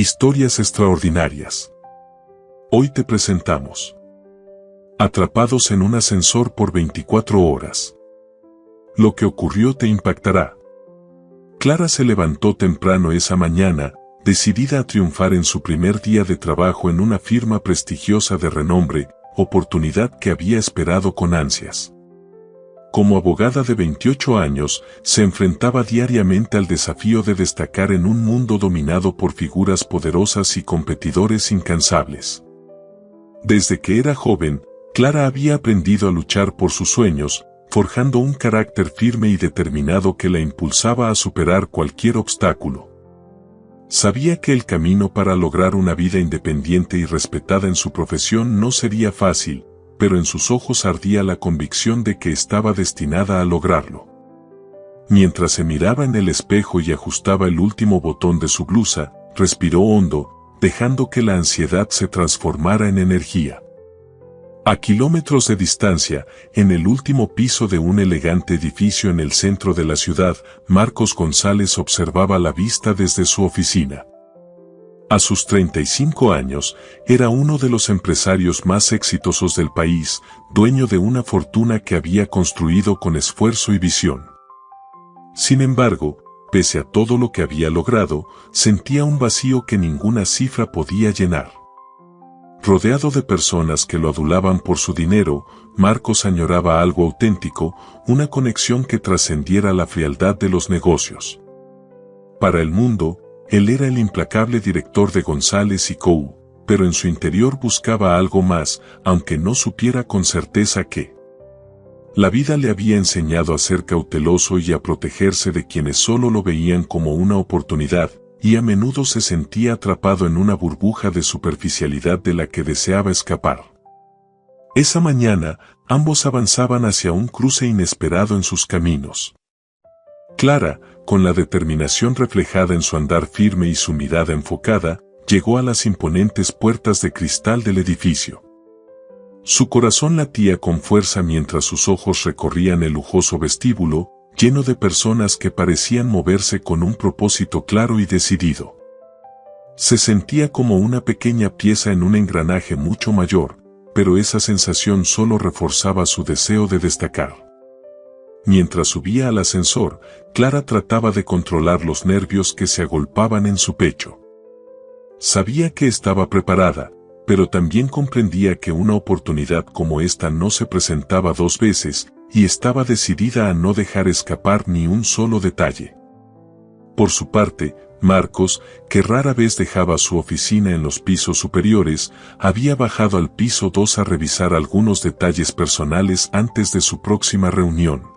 Historias extraordinarias. Hoy te presentamos Atrapados en un ascensor por 24 horas. Lo que ocurrió te impactará. Clara se levantó temprano esa mañana, decidida a triunfar en su primer día de trabajo en una firma prestigiosa de renombre, oportunidad que había esperado con ansias. Como abogada de 28 años, se enfrentaba diariamente al desafío de destacar en un mundo dominado por figuras poderosas y competidores incansables. Desde que era joven, Clara había aprendido a luchar por sus sueños, forjando un carácter firme y determinado que la impulsaba a superar cualquier obstáculo. Sabía que el camino para lograr una vida independiente y respetada en su profesión no sería fácil, pero en sus ojos ardía la convicción de que estaba destinada a lograrlo. Mientras se miraba en el espejo y ajustaba el último botón de su blusa, respiró hondo, dejando que la ansiedad se transformara en energía. A kilómetros de distancia, en el último piso de un elegante edificio en el centro de la ciudad, Marcos González observaba la vista desde su oficina. A sus 35 años, era uno de los empresarios más exitosos del país, dueño de una fortuna que había construido con esfuerzo y visión. Sin embargo, pese a todo lo que había logrado, sentía un vacío que ninguna cifra podía llenar. Rodeado de personas que lo adulaban por su dinero, Marcos añoraba algo auténtico, una conexión que trascendiera la frialdad de los negocios. Para el mundo, él era el implacable director de González & Co., pero en su interior buscaba algo más, aunque no supiera con certeza qué. La vida le había enseñado a ser cauteloso y a protegerse de quienes solo lo veían como una oportunidad, y a menudo se sentía atrapado en una burbuja de superficialidad de la que deseaba escapar. Esa mañana, ambos avanzaban hacia un cruce inesperado en sus caminos. Clara, con la determinación reflejada en su andar firme y su mirada enfocada, llegó a las imponentes puertas de cristal del edificio. Su corazón latía con fuerza mientras sus ojos recorrían el lujoso vestíbulo, lleno de personas que parecían moverse con un propósito claro y decidido. Se sentía como una pequeña pieza en un engranaje mucho mayor, pero esa sensación solo reforzaba su deseo de destacar. Mientras subía al ascensor, Clara trataba de controlar los nervios que se agolpaban en su pecho. Sabía que estaba preparada, pero también comprendía que una oportunidad como esta no se presentaba dos veces, y estaba decidida a no dejar escapar ni un solo detalle. Por su parte, Marcos, que rara vez dejaba su oficina en los pisos superiores, había bajado al piso 2 a revisar algunos detalles personales antes de su próxima reunión.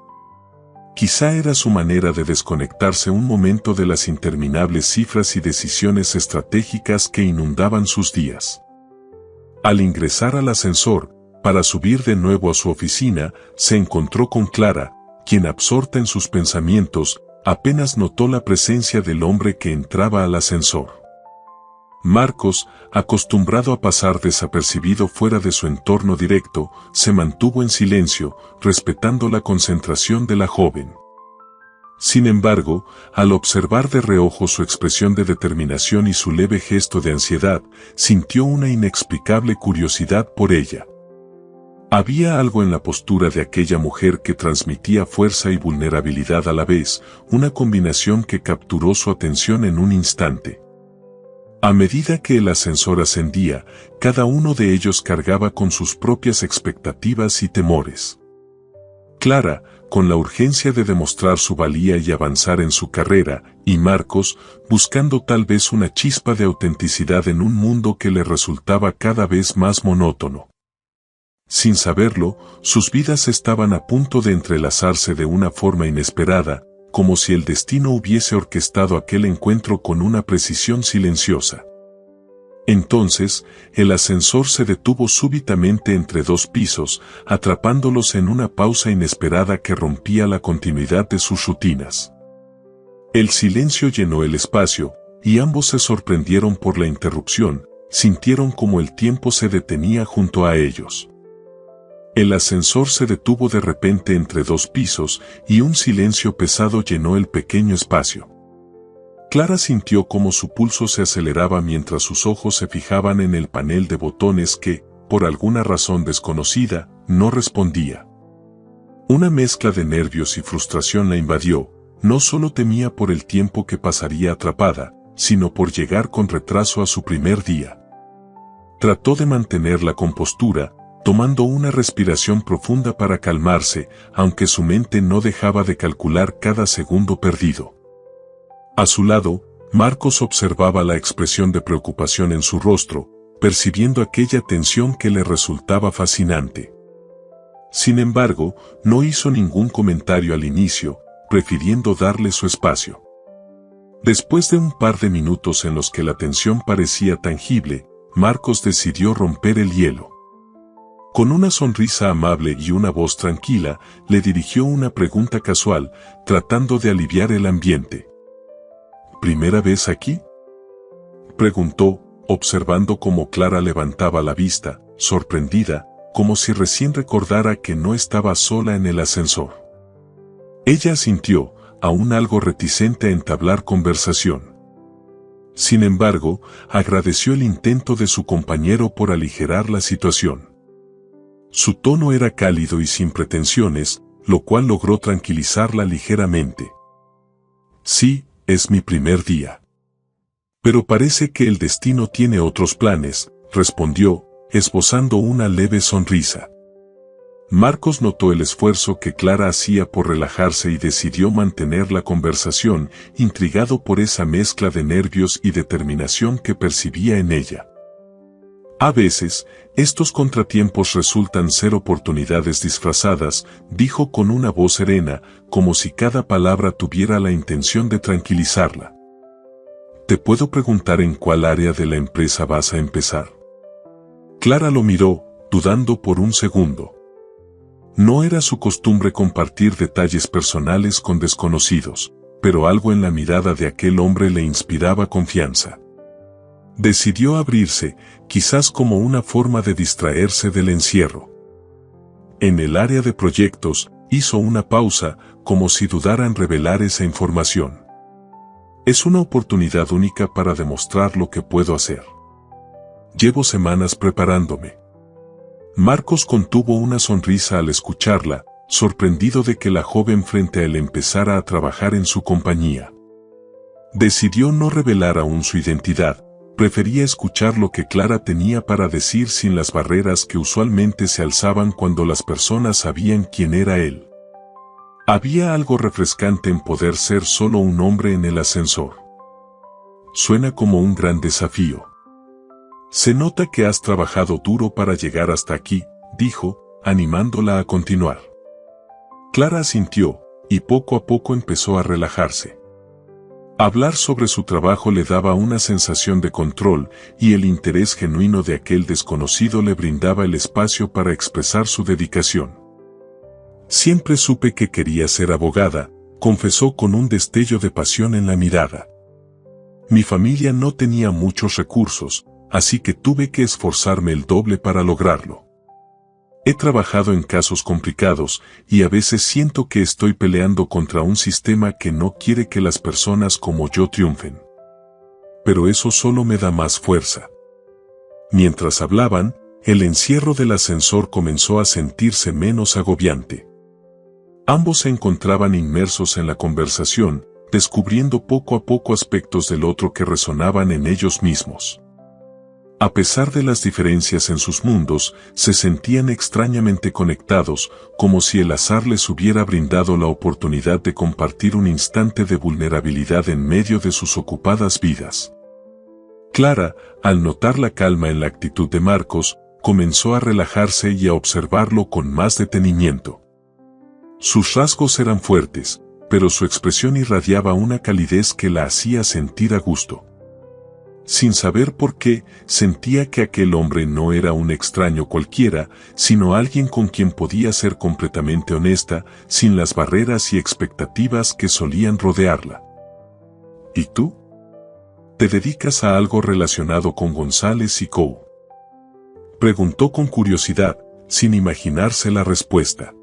Quizá era su manera de desconectarse un momento de las interminables cifras y decisiones estratégicas que inundaban sus días. Al ingresar al ascensor, para subir de nuevo a su oficina, se encontró con Clara, quien absorta en sus pensamientos, apenas notó la presencia del hombre que entraba al ascensor. Marcos, acostumbrado a pasar desapercibido fuera de su entorno directo, se mantuvo en silencio, respetando la concentración de la joven. Sin embargo, al observar de reojo su expresión de determinación y su leve gesto de ansiedad, sintió una inexplicable curiosidad por ella. Había algo en la postura de aquella mujer que transmitía fuerza y vulnerabilidad a la vez, una combinación que capturó su atención en un instante. A medida que el ascensor ascendía, cada uno de ellos cargaba con sus propias expectativas y temores. Clara, con la urgencia de demostrar su valía y avanzar en su carrera, y Marcos, buscando tal vez una chispa de autenticidad en un mundo que le resultaba cada vez más monótono. Sin saberlo, sus vidas estaban a punto de entrelazarse de una forma inesperada, como si el destino hubiese orquestado aquel encuentro con una precisión silenciosa. Entonces, el ascensor se detuvo súbitamente entre dos pisos, atrapándolos en una pausa inesperada que rompía la continuidad de sus rutinas. El silencio llenó el espacio, y ambos se sorprendieron por la interrupción, sintieron como el tiempo se detenía junto a ellos. El ascensor se detuvo de repente entre dos pisos y un silencio pesado llenó el pequeño espacio. Clara sintió cómo su pulso se aceleraba mientras sus ojos se fijaban en el panel de botones que, por alguna razón desconocida, no respondía. Una mezcla de nervios y frustración la invadió. No solo temía por el tiempo que pasaría atrapada, sino por llegar con retraso a su primer día. Trató de mantener la compostura, tomando una respiración profunda para calmarse, aunque su mente no dejaba de calcular cada segundo perdido. A su lado, Marcos observaba la expresión de preocupación en su rostro, percibiendo aquella tensión que le resultaba fascinante. Sin embargo, no hizo ningún comentario al inicio, prefiriendo darle su espacio. Después de un par de minutos en los que la tensión parecía tangible, Marcos decidió romper el hielo. Con una sonrisa amable y una voz tranquila, le dirigió una pregunta casual, tratando de aliviar el ambiente. ¿Primera vez aquí?, preguntó, observando cómo Clara levantaba la vista, sorprendida, como si recién recordara que no estaba sola en el ascensor. Ella asintió, aún algo reticente a entablar conversación. Sin embargo, agradeció el intento de su compañero por aligerar la situación. Su tono era cálido y sin pretensiones, lo cual logró tranquilizarla ligeramente. Sí, es mi primer día. Pero parece que el destino tiene otros planes, respondió, esbozando una leve sonrisa. Marcos notó el esfuerzo que Clara hacía por relajarse y decidió mantener la conversación, intrigado por esa mezcla de nervios y determinación que percibía en ella. A veces, estos contratiempos resultan ser oportunidades disfrazadas, dijo con una voz serena, como si cada palabra tuviera la intención de tranquilizarla. ¿Te puedo preguntar en cuál área de la empresa vas a empezar? Clara lo miró, dudando por un segundo. No era su costumbre compartir detalles personales con desconocidos, pero algo en la mirada de aquel hombre le inspiraba confianza. Decidió abrirse, quizás como una forma de distraerse del encierro. En el área de proyectos, hizo una pausa, como si dudara en revelar esa información. Es una oportunidad única para demostrar lo que puedo hacer. Llevo semanas preparándome. Marcos contuvo una sonrisa al escucharla, sorprendido de que la joven frente a él empezara a trabajar en su compañía. Decidió no revelar aún su identidad, prefería escuchar lo que Clara tenía para decir sin las barreras que usualmente se alzaban cuando las personas sabían quién era él. Había algo refrescante en poder ser solo un hombre en el ascensor. Suena como un gran desafío. Se nota que has trabajado duro para llegar hasta aquí, dijo, animándola a continuar. Clara asintió, y poco a poco empezó a relajarse. Hablar sobre su trabajo le daba una sensación de control, y el interés genuino de aquel desconocido le brindaba el espacio para expresar su dedicación. Siempre supe que quería ser abogada, confesó con un destello de pasión en la mirada. Mi familia no tenía muchos recursos, así que tuve que esforzarme el doble para lograrlo. He trabajado en casos complicados, y a veces siento que estoy peleando contra un sistema que no quiere que las personas como yo triunfen. Pero eso solo me da más fuerza. Mientras hablaban, el encierro del ascensor comenzó a sentirse menos agobiante. Ambos se encontraban inmersos en la conversación, descubriendo poco a poco aspectos del otro que resonaban en ellos mismos. A pesar de las diferencias en sus mundos, se sentían extrañamente conectados, como si el azar les hubiera brindado la oportunidad de compartir un instante de vulnerabilidad en medio de sus ocupadas vidas. Clara, al notar la calma en la actitud de Marcos, comenzó a relajarse y a observarlo con más detenimiento. Sus rasgos eran fuertes, pero su expresión irradiaba una calidez que la hacía sentir a gusto. Sin saber por qué, sentía que aquel hombre no era un extraño cualquiera, sino alguien con quien podía ser completamente honesta, sin las barreras y expectativas que solían rodearla. ¿Y tú? ¿Te dedicas a algo relacionado con González y Co?, preguntó con curiosidad, sin imaginarse la respuesta.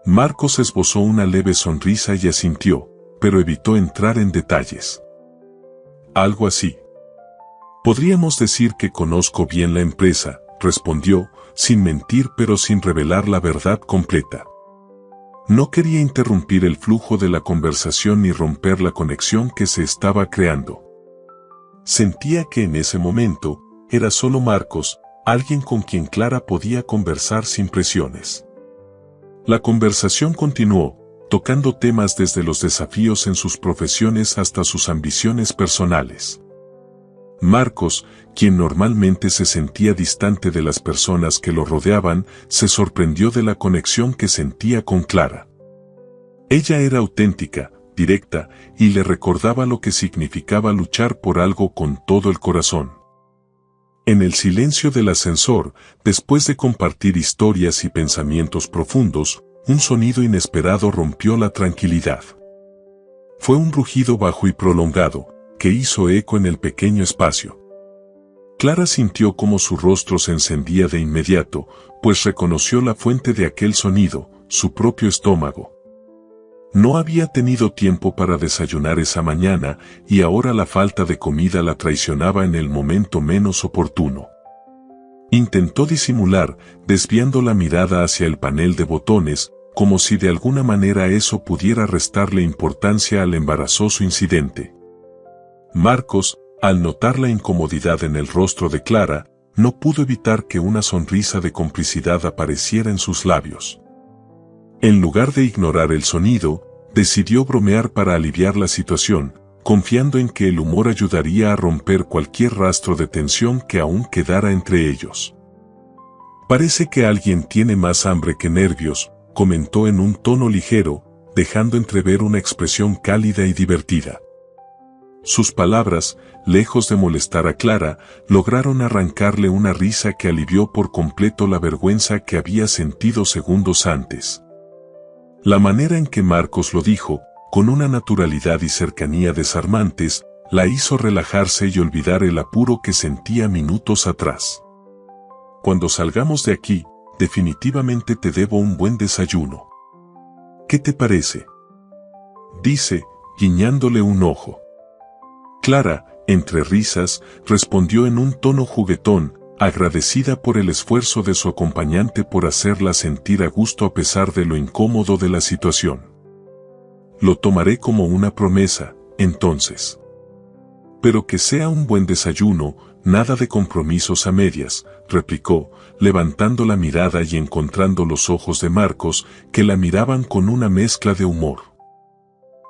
Marcos esbozó una leve sonrisa y asintió, pero evitó entrar en detalles. Algo así. Podríamos decir que conozco bien la empresa, respondió, sin mentir pero sin revelar la verdad completa. No quería interrumpir el flujo de la conversación ni romper la conexión que se estaba creando. Sentía que en ese momento, era solo Marcos, alguien con quien Clara podía conversar sin presiones. La conversación continuó, tocando temas desde los desafíos en sus profesiones hasta sus ambiciones personales. Marcos, quien normalmente se sentía distante de las personas que lo rodeaban, se sorprendió de la conexión que sentía con Clara. Ella era auténtica, directa, y le recordaba lo que significaba luchar por algo con todo el corazón. En el silencio del ascensor, después de compartir historias y pensamientos profundos, un sonido inesperado rompió la tranquilidad. Fue un rugido bajo y prolongado, que hizo eco en el pequeño espacio. Clara sintió cómo su rostro se encendía de inmediato, pues reconoció la fuente de aquel sonido, su propio estómago. No había tenido tiempo para desayunar esa mañana y ahora la falta de comida la traicionaba en el momento menos oportuno. Intentó disimular, desviando la mirada hacia el panel de botones, como si de alguna manera eso pudiera restarle importancia al embarazoso incidente. Marcos, al notar la incomodidad en el rostro de Clara, no pudo evitar que una sonrisa de complicidad apareciera en sus labios. En lugar de ignorar el sonido, decidió bromear para aliviar la situación, confiando en que el humor ayudaría a romper cualquier rastro de tensión que aún quedara entre ellos. Parece que alguien tiene más hambre que nervios, comentó en un tono ligero, dejando entrever una expresión cálida y divertida. Sus palabras, lejos de molestar a Clara, lograron arrancarle una risa que alivió por completo la vergüenza que había sentido segundos antes. La manera en que Marcos lo dijo, con una naturalidad y cercanía desarmantes, la hizo relajarse y olvidar el apuro que sentía minutos atrás. Cuando salgamos de aquí, definitivamente te debo un buen desayuno. ¿Qué te parece?, dice, guiñándole un ojo. Clara, entre risas, respondió en un tono juguetón, agradecida por el esfuerzo de su acompañante por hacerla sentir a gusto a pesar de lo incómodo de la situación. Lo tomaré como una promesa, entonces. Pero que sea un buen desayuno, nada de compromisos a medias, replicó, levantando la mirada y encontrando los ojos de Marcos, que la miraban con una mezcla de humor.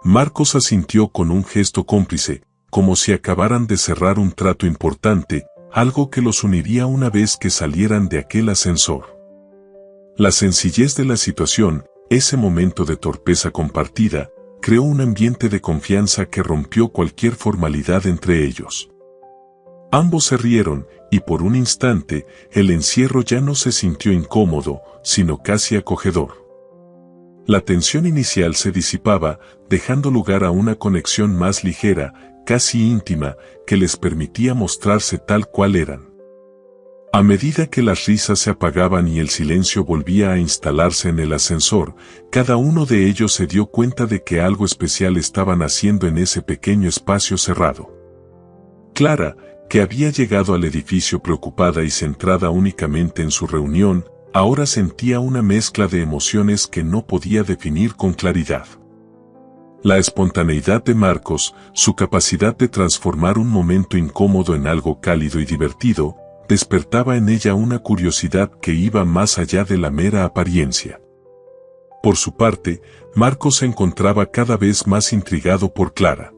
Marcos asintió con un gesto cómplice, como si acabaran de cerrar un trato importante, algo que los uniría una vez que salieran de aquel ascensor. La sencillez de la situación, ese momento de torpeza compartida, creó un ambiente de confianza que rompió cualquier formalidad entre ellos. Ambos se rieron, y por un instante, el encierro ya no se sintió incómodo, sino casi acogedor. La tensión inicial se disipaba, dejando lugar a una conexión más ligera, casi íntima, que les permitía mostrarse tal cual eran. A medida que las risas se apagaban y el silencio volvía a instalarse en el ascensor, cada uno de ellos se dio cuenta de que algo especial estaban haciendo en ese pequeño espacio cerrado. Clara, que había llegado al edificio preocupada y centrada únicamente en su reunión, ahora sentía una mezcla de emociones que no podía definir con claridad. La espontaneidad de Marcos, su capacidad de transformar un momento incómodo en algo cálido y divertido, despertaba en ella una curiosidad que iba más allá de la mera apariencia. Por su parte, Marcos se encontraba cada vez más intrigado por Clara.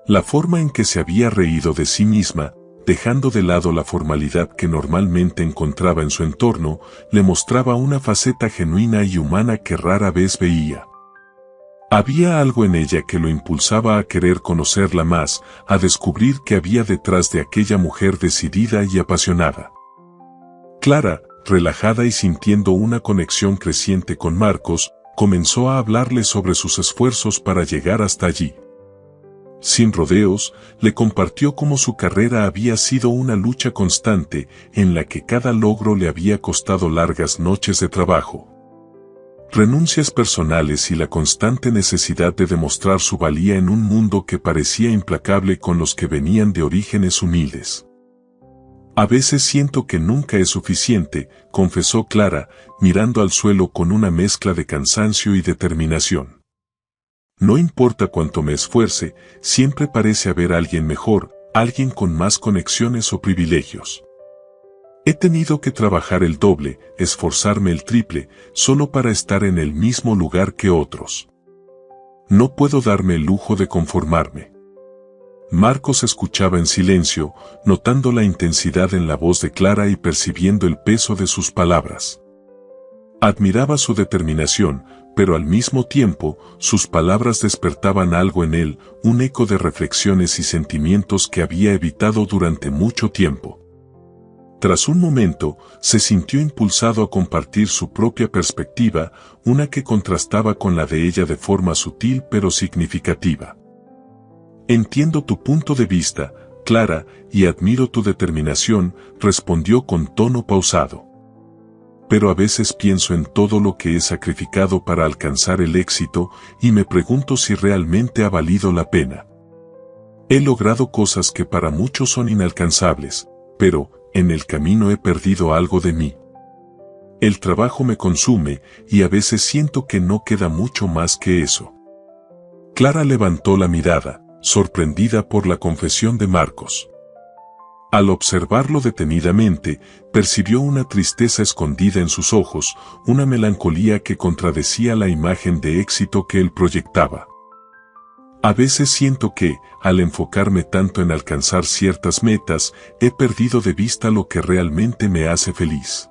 La forma en que se había reído de sí misma, dejando de lado la formalidad que normalmente encontraba en su entorno, le mostraba una faceta genuina y humana que rara vez veía. Había algo en ella que lo impulsaba a querer conocerla más, a descubrir qué había detrás de aquella mujer decidida y apasionada. Clara, relajada y sintiendo una conexión creciente con Marcos, comenzó a hablarle sobre sus esfuerzos para llegar hasta allí. Sin rodeos, le compartió cómo su carrera había sido una lucha constante, en la que cada logro le había costado largas noches de trabajo. Renuncias personales y la constante necesidad de demostrar su valía en un mundo que parecía implacable con los que venían de orígenes humildes. A veces siento que nunca es suficiente, confesó Clara, mirando al suelo con una mezcla de cansancio y determinación. No importa cuánto me esfuerce, siempre parece haber alguien mejor, alguien con más conexiones o privilegios. He tenido que trabajar el doble, esforzarme el triple, solo para estar en el mismo lugar que otros. No puedo darme el lujo de conformarme. Marcos escuchaba en silencio, notando la intensidad en la voz de Clara y percibiendo el peso de sus palabras. Admiraba su determinación, pero al mismo tiempo, sus palabras despertaban algo en él, un eco de reflexiones y sentimientos que había evitado durante mucho tiempo. Tras un momento, se sintió impulsado a compartir su propia perspectiva, una que contrastaba con la de ella de forma sutil pero significativa. Entiendo tu punto de vista, Clara, y admiro tu determinación, respondió con tono pausado. Pero a veces pienso en todo lo que he sacrificado para alcanzar el éxito y me pregunto si realmente ha valido la pena. He logrado cosas que para muchos son inalcanzables, pero en el camino he perdido algo de mí. El trabajo me consume y a veces siento que no queda mucho más que eso. Clara levantó la mirada, sorprendida por la confesión de Marcos. Al observarlo detenidamente, percibió una tristeza escondida en sus ojos, una melancolía que contradecía la imagen de éxito que él proyectaba. A veces siento que, al enfocarme tanto en alcanzar ciertas metas, he perdido de vista lo que realmente me hace feliz.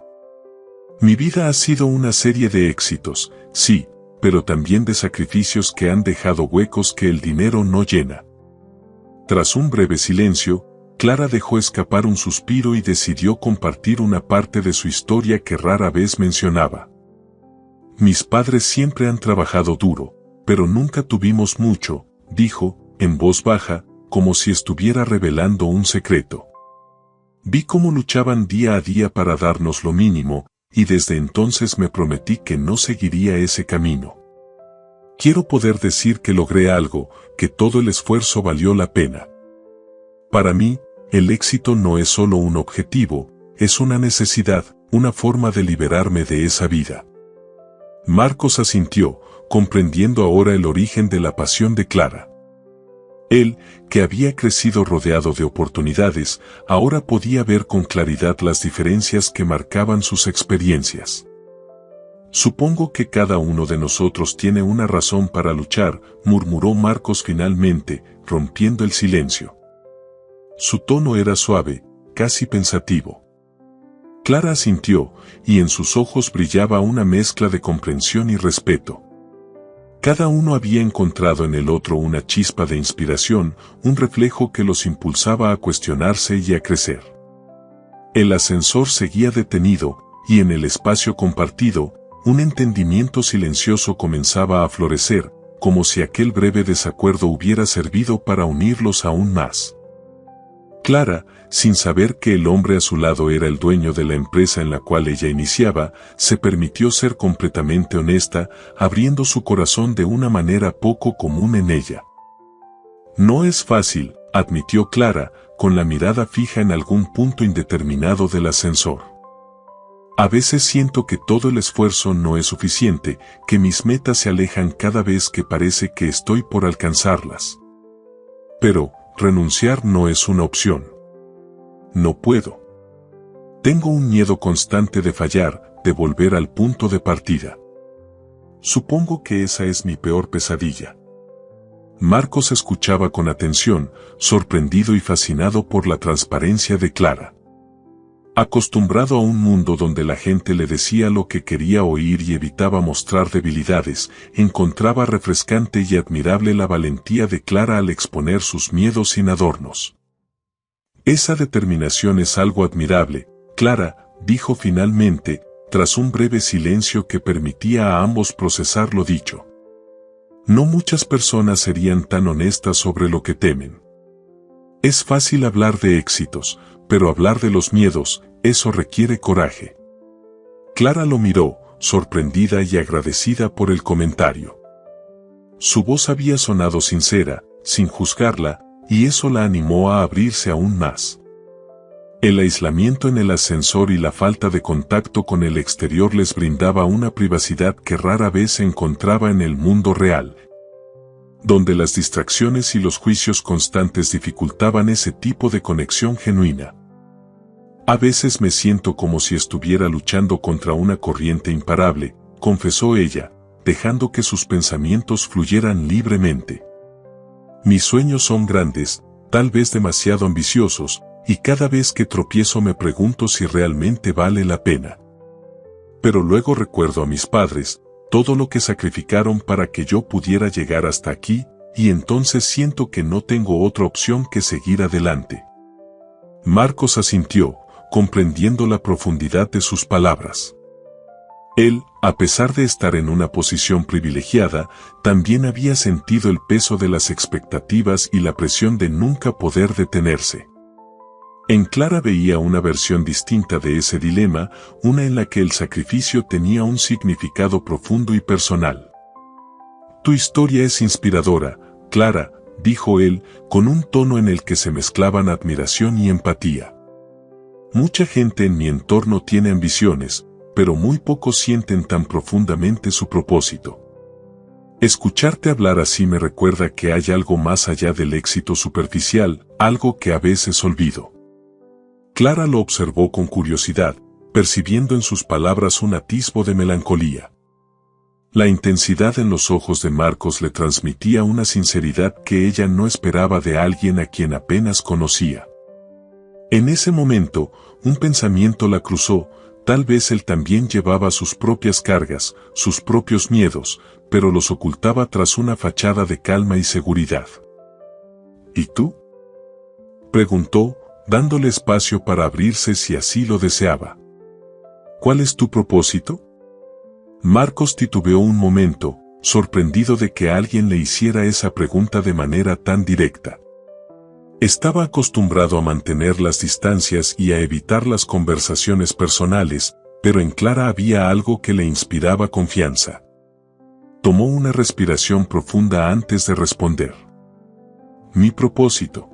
Mi vida ha sido una serie de éxitos, sí, pero también de sacrificios que han dejado huecos que el dinero no llena. Tras un breve silencio, Clara dejó escapar un suspiro y decidió compartir una parte de su historia que rara vez mencionaba. Mis padres siempre han trabajado duro, pero nunca tuvimos mucho, dijo, en voz baja, como si estuviera revelando un secreto. Vi cómo luchaban día a día para darnos lo mínimo, y desde entonces me prometí que no seguiría ese camino. Quiero poder decir que logré algo, que todo el esfuerzo valió la pena. Para mí, el éxito no es solo un objetivo, es una necesidad, una forma de liberarme de esa vida. Marcos asintió, comprendiendo ahora el origen de la pasión de Clara. Él, que había crecido rodeado de oportunidades, ahora podía ver con claridad las diferencias que marcaban sus experiencias. Supongo que cada uno de nosotros tiene una razón para luchar, murmuró Marcos finalmente, rompiendo el silencio. Su tono era suave, casi pensativo. Clara asintió, y en sus ojos brillaba una mezcla de comprensión y respeto. Cada uno había encontrado en el otro una chispa de inspiración, un reflejo que los impulsaba a cuestionarse y a crecer. El ascensor seguía detenido, y en el espacio compartido, un entendimiento silencioso comenzaba a florecer, como si aquel breve desacuerdo hubiera servido para unirlos aún más. Clara, sin saber que el hombre a su lado era el dueño de la empresa en la cual ella iniciaba, se permitió ser completamente honesta, abriendo su corazón de una manera poco común en ella. No es fácil, admitió Clara, con la mirada fija en algún punto indeterminado del ascensor. A veces siento que todo el esfuerzo no es suficiente, que mis metas se alejan cada vez que parece que estoy por alcanzarlas. Pero, renunciar no es una opción. No puedo. Tengo un miedo constante de fallar, de volver al punto de partida. Supongo que esa es mi peor pesadilla. Marcos escuchaba con atención, sorprendido y fascinado por la transparencia de Clara. Acostumbrado a un mundo donde la gente le decía lo que quería oír y evitaba mostrar debilidades, encontraba refrescante y admirable la valentía de Clara al exponer sus miedos sin adornos. Esa determinación es algo admirable, Clara, dijo finalmente, tras un breve silencio que permitía a ambos procesar lo dicho. No muchas personas serían tan honestas sobre lo que temen. Es fácil hablar de éxitos, pero hablar de los miedos, eso requiere coraje. Clara lo miró, sorprendida y agradecida por el comentario. Su voz había sonado sincera, sin juzgarla, y eso la animó a abrirse aún más. El aislamiento en el ascensor y la falta de contacto con el exterior les brindaba una privacidad que rara vez se encontraba en el mundo real, donde las distracciones y los juicios constantes dificultaban ese tipo de conexión genuina. A veces me siento como si estuviera luchando contra una corriente imparable, confesó ella, dejando que sus pensamientos fluyeran libremente. Mis sueños son grandes, tal vez demasiado ambiciosos, y cada vez que tropiezo me pregunto si realmente vale la pena. Pero luego recuerdo a mis padres, todo lo que sacrificaron para que yo pudiera llegar hasta aquí, y entonces siento que no tengo otra opción que seguir adelante. Marcos asintió, comprendiendo la profundidad de sus palabras. Él, a pesar de estar en una posición privilegiada, también había sentido el peso de las expectativas y la presión de nunca poder detenerse. En Clara veía una versión distinta de ese dilema, una en la que el sacrificio tenía un significado profundo y personal. Tu historia es inspiradora, Clara, dijo él, con un tono en el que se mezclaban admiración y empatía. Mucha gente en mi entorno tiene ambiciones, pero muy pocos sienten tan profundamente su propósito. Escucharte hablar así me recuerda que hay algo más allá del éxito superficial, algo que a veces olvido. Clara lo observó con curiosidad, percibiendo en sus palabras un atisbo de melancolía. La intensidad en los ojos de Marcos le transmitía una sinceridad que ella no esperaba de alguien a quien apenas conocía. En ese momento, un pensamiento la cruzó, tal vez él también llevaba sus propias cargas, sus propios miedos, pero los ocultaba tras una fachada de calma y seguridad. ¿Y tú?, preguntó, dándole espacio para abrirse si así lo deseaba. ¿Cuál es tu propósito? Marcos titubeó un momento, sorprendido de que alguien le hiciera esa pregunta de manera tan directa. Estaba acostumbrado a mantener las distancias y a evitar las conversaciones personales, pero en Clara había algo que le inspiraba confianza. Tomó una respiración profunda antes de responder. Mi propósito.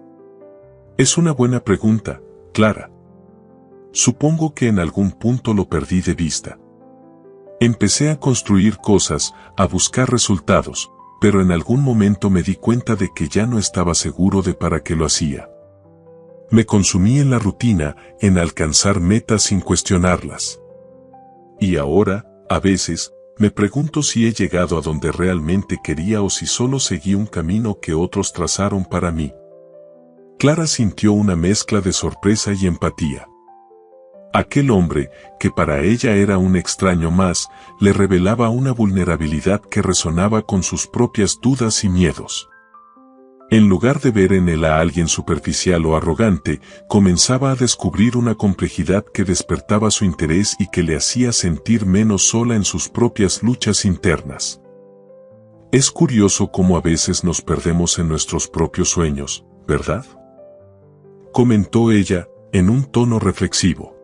Es una buena pregunta, Clara. Supongo que en algún punto lo perdí de vista. Empecé a construir cosas, a buscar resultados, pero en algún momento me di cuenta de que ya no estaba seguro de para qué lo hacía. Me consumí en la rutina, en alcanzar metas sin cuestionarlas. Y ahora, a veces, me pregunto si he llegado a donde realmente quería o si solo seguí un camino que otros trazaron para mí. Clara sintió una mezcla de sorpresa y empatía. Aquel hombre, que para ella era un extraño más, le revelaba una vulnerabilidad que resonaba con sus propias dudas y miedos. En lugar de ver en él a alguien superficial o arrogante, comenzaba a descubrir una complejidad que despertaba su interés y que le hacía sentir menos sola en sus propias luchas internas. Es curioso cómo a veces nos perdemos en nuestros propios sueños, ¿verdad?, comentó ella, en un tono reflexivo.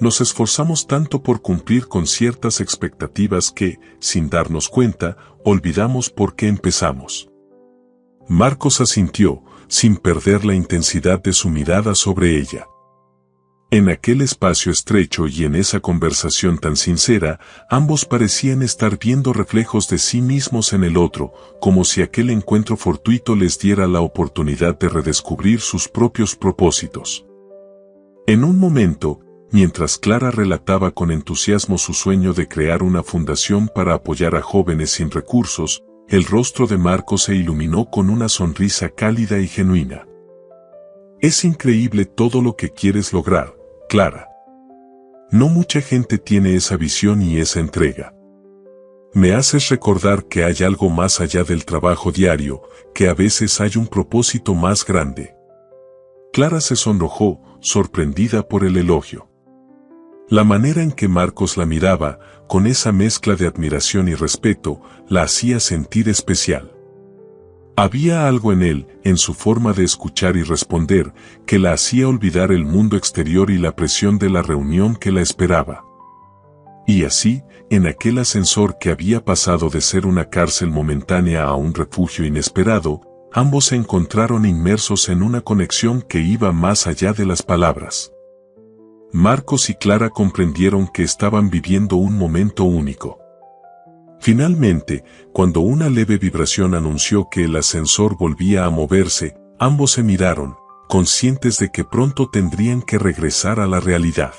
Nos esforzamos tanto por cumplir con ciertas expectativas que, sin darnos cuenta, olvidamos por qué empezamos. Marcos asintió, sin perder la intensidad de su mirada sobre ella. En aquel espacio estrecho y en esa conversación tan sincera, ambos parecían estar viendo reflejos de sí mismos en el otro, como si aquel encuentro fortuito les diera la oportunidad de redescubrir sus propios propósitos. En un momento, mientras Clara relataba con entusiasmo su sueño de crear una fundación para apoyar a jóvenes sin recursos, el rostro de Marcos se iluminó con una sonrisa cálida y genuina. Es increíble todo lo que quieres lograr, Clara. No mucha gente tiene esa visión y esa entrega. Me haces recordar que hay algo más allá del trabajo diario, que a veces hay un propósito más grande. Clara se sonrojó, sorprendida por el elogio. La manera en que Marcos la miraba, con esa mezcla de admiración y respeto, la hacía sentir especial. Había algo en él, en su forma de escuchar y responder, que la hacía olvidar el mundo exterior y la presión de la reunión que la esperaba. Y así, en aquel ascensor que había pasado de ser una cárcel momentánea a un refugio inesperado, ambos se encontraron inmersos en una conexión que iba más allá de las palabras. Marcos y Clara comprendieron que estaban viviendo un momento único. Finalmente, cuando una leve vibración anunció que el ascensor volvía a moverse, ambos se miraron, conscientes de que pronto tendrían que regresar a la realidad.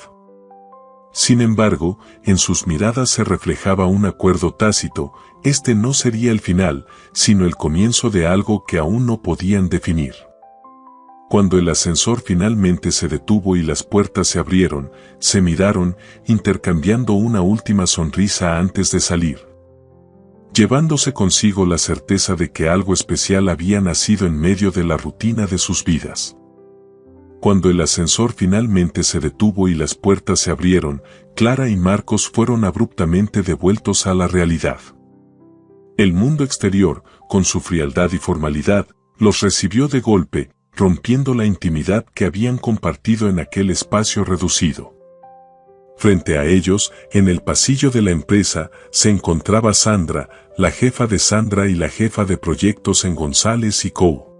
Sin embargo, en sus miradas se reflejaba un acuerdo tácito: este no sería el final, sino el comienzo de algo que aún no podían definir. Cuando el ascensor finalmente se detuvo y las puertas se abrieron, se miraron, intercambiando una última sonrisa antes de salir, llevándose consigo la certeza de que algo especial había nacido en medio de la rutina de sus vidas. Cuando el ascensor finalmente se detuvo y las puertas se abrieron, Clara y Marcos fueron abruptamente devueltos a la realidad. El mundo exterior, con su frialdad y formalidad, los recibió de golpe, rompiendo la intimidad que habían compartido en aquel espacio reducido. Frente a ellos, en el pasillo de la empresa, se encontraba Sandra, la jefa de Sandra y la jefa de proyectos en González y Co.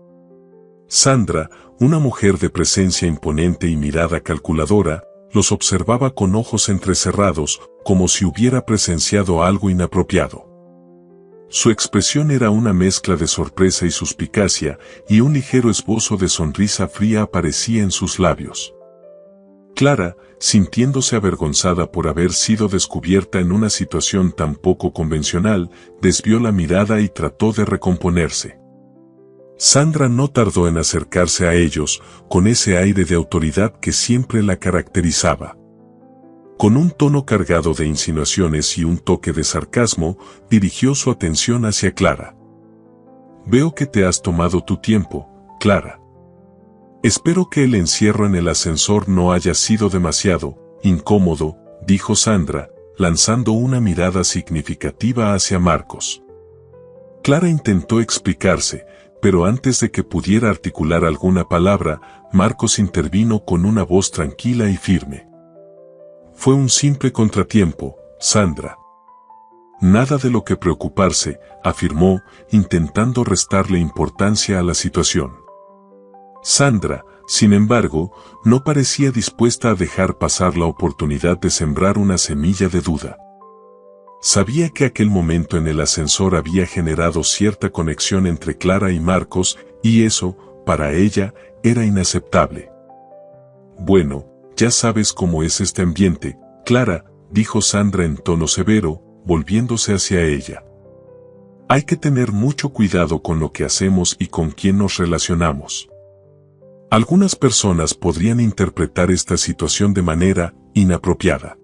Sandra, una mujer de presencia imponente y mirada calculadora, los observaba con ojos entrecerrados, como si hubiera presenciado algo inapropiado. Su expresión era una mezcla de sorpresa y suspicacia, y un ligero esbozo de sonrisa fría aparecía en sus labios. Clara, sintiéndose avergonzada por haber sido descubierta en una situación tan poco convencional, desvió la mirada y trató de recomponerse. Sandra no tardó en acercarse a ellos, con ese aire de autoridad que siempre la caracterizaba. Con un tono cargado de insinuaciones y un toque de sarcasmo, dirigió su atención hacia Clara. «Veo que te has tomado tu tiempo, Clara. Espero que el encierro en el ascensor no haya sido demasiado incómodo», dijo Sandra, lanzando una mirada significativa hacia Marcos. Clara intentó explicarse, pero antes de que pudiera articular alguna palabra, Marcos intervino con una voz tranquila y firme. «Fue un simple contratiempo, Sandra. Nada de lo que preocuparse», afirmó, intentando restarle importancia a la situación. Sandra, sin embargo, no parecía dispuesta a dejar pasar la oportunidad de sembrar una semilla de duda. Sabía que aquel momento en el ascensor había generado cierta conexión entre Clara y Marcos, y eso, para ella, era inaceptable. «Bueno, ya sabes cómo es este ambiente, Clara», dijo Sandra en tono severo, volviéndose hacia ella. «Hay que tener mucho cuidado con lo que hacemos y con quién nos relacionamos. Algunas personas podrían interpretar esta situación de manera inapropiada».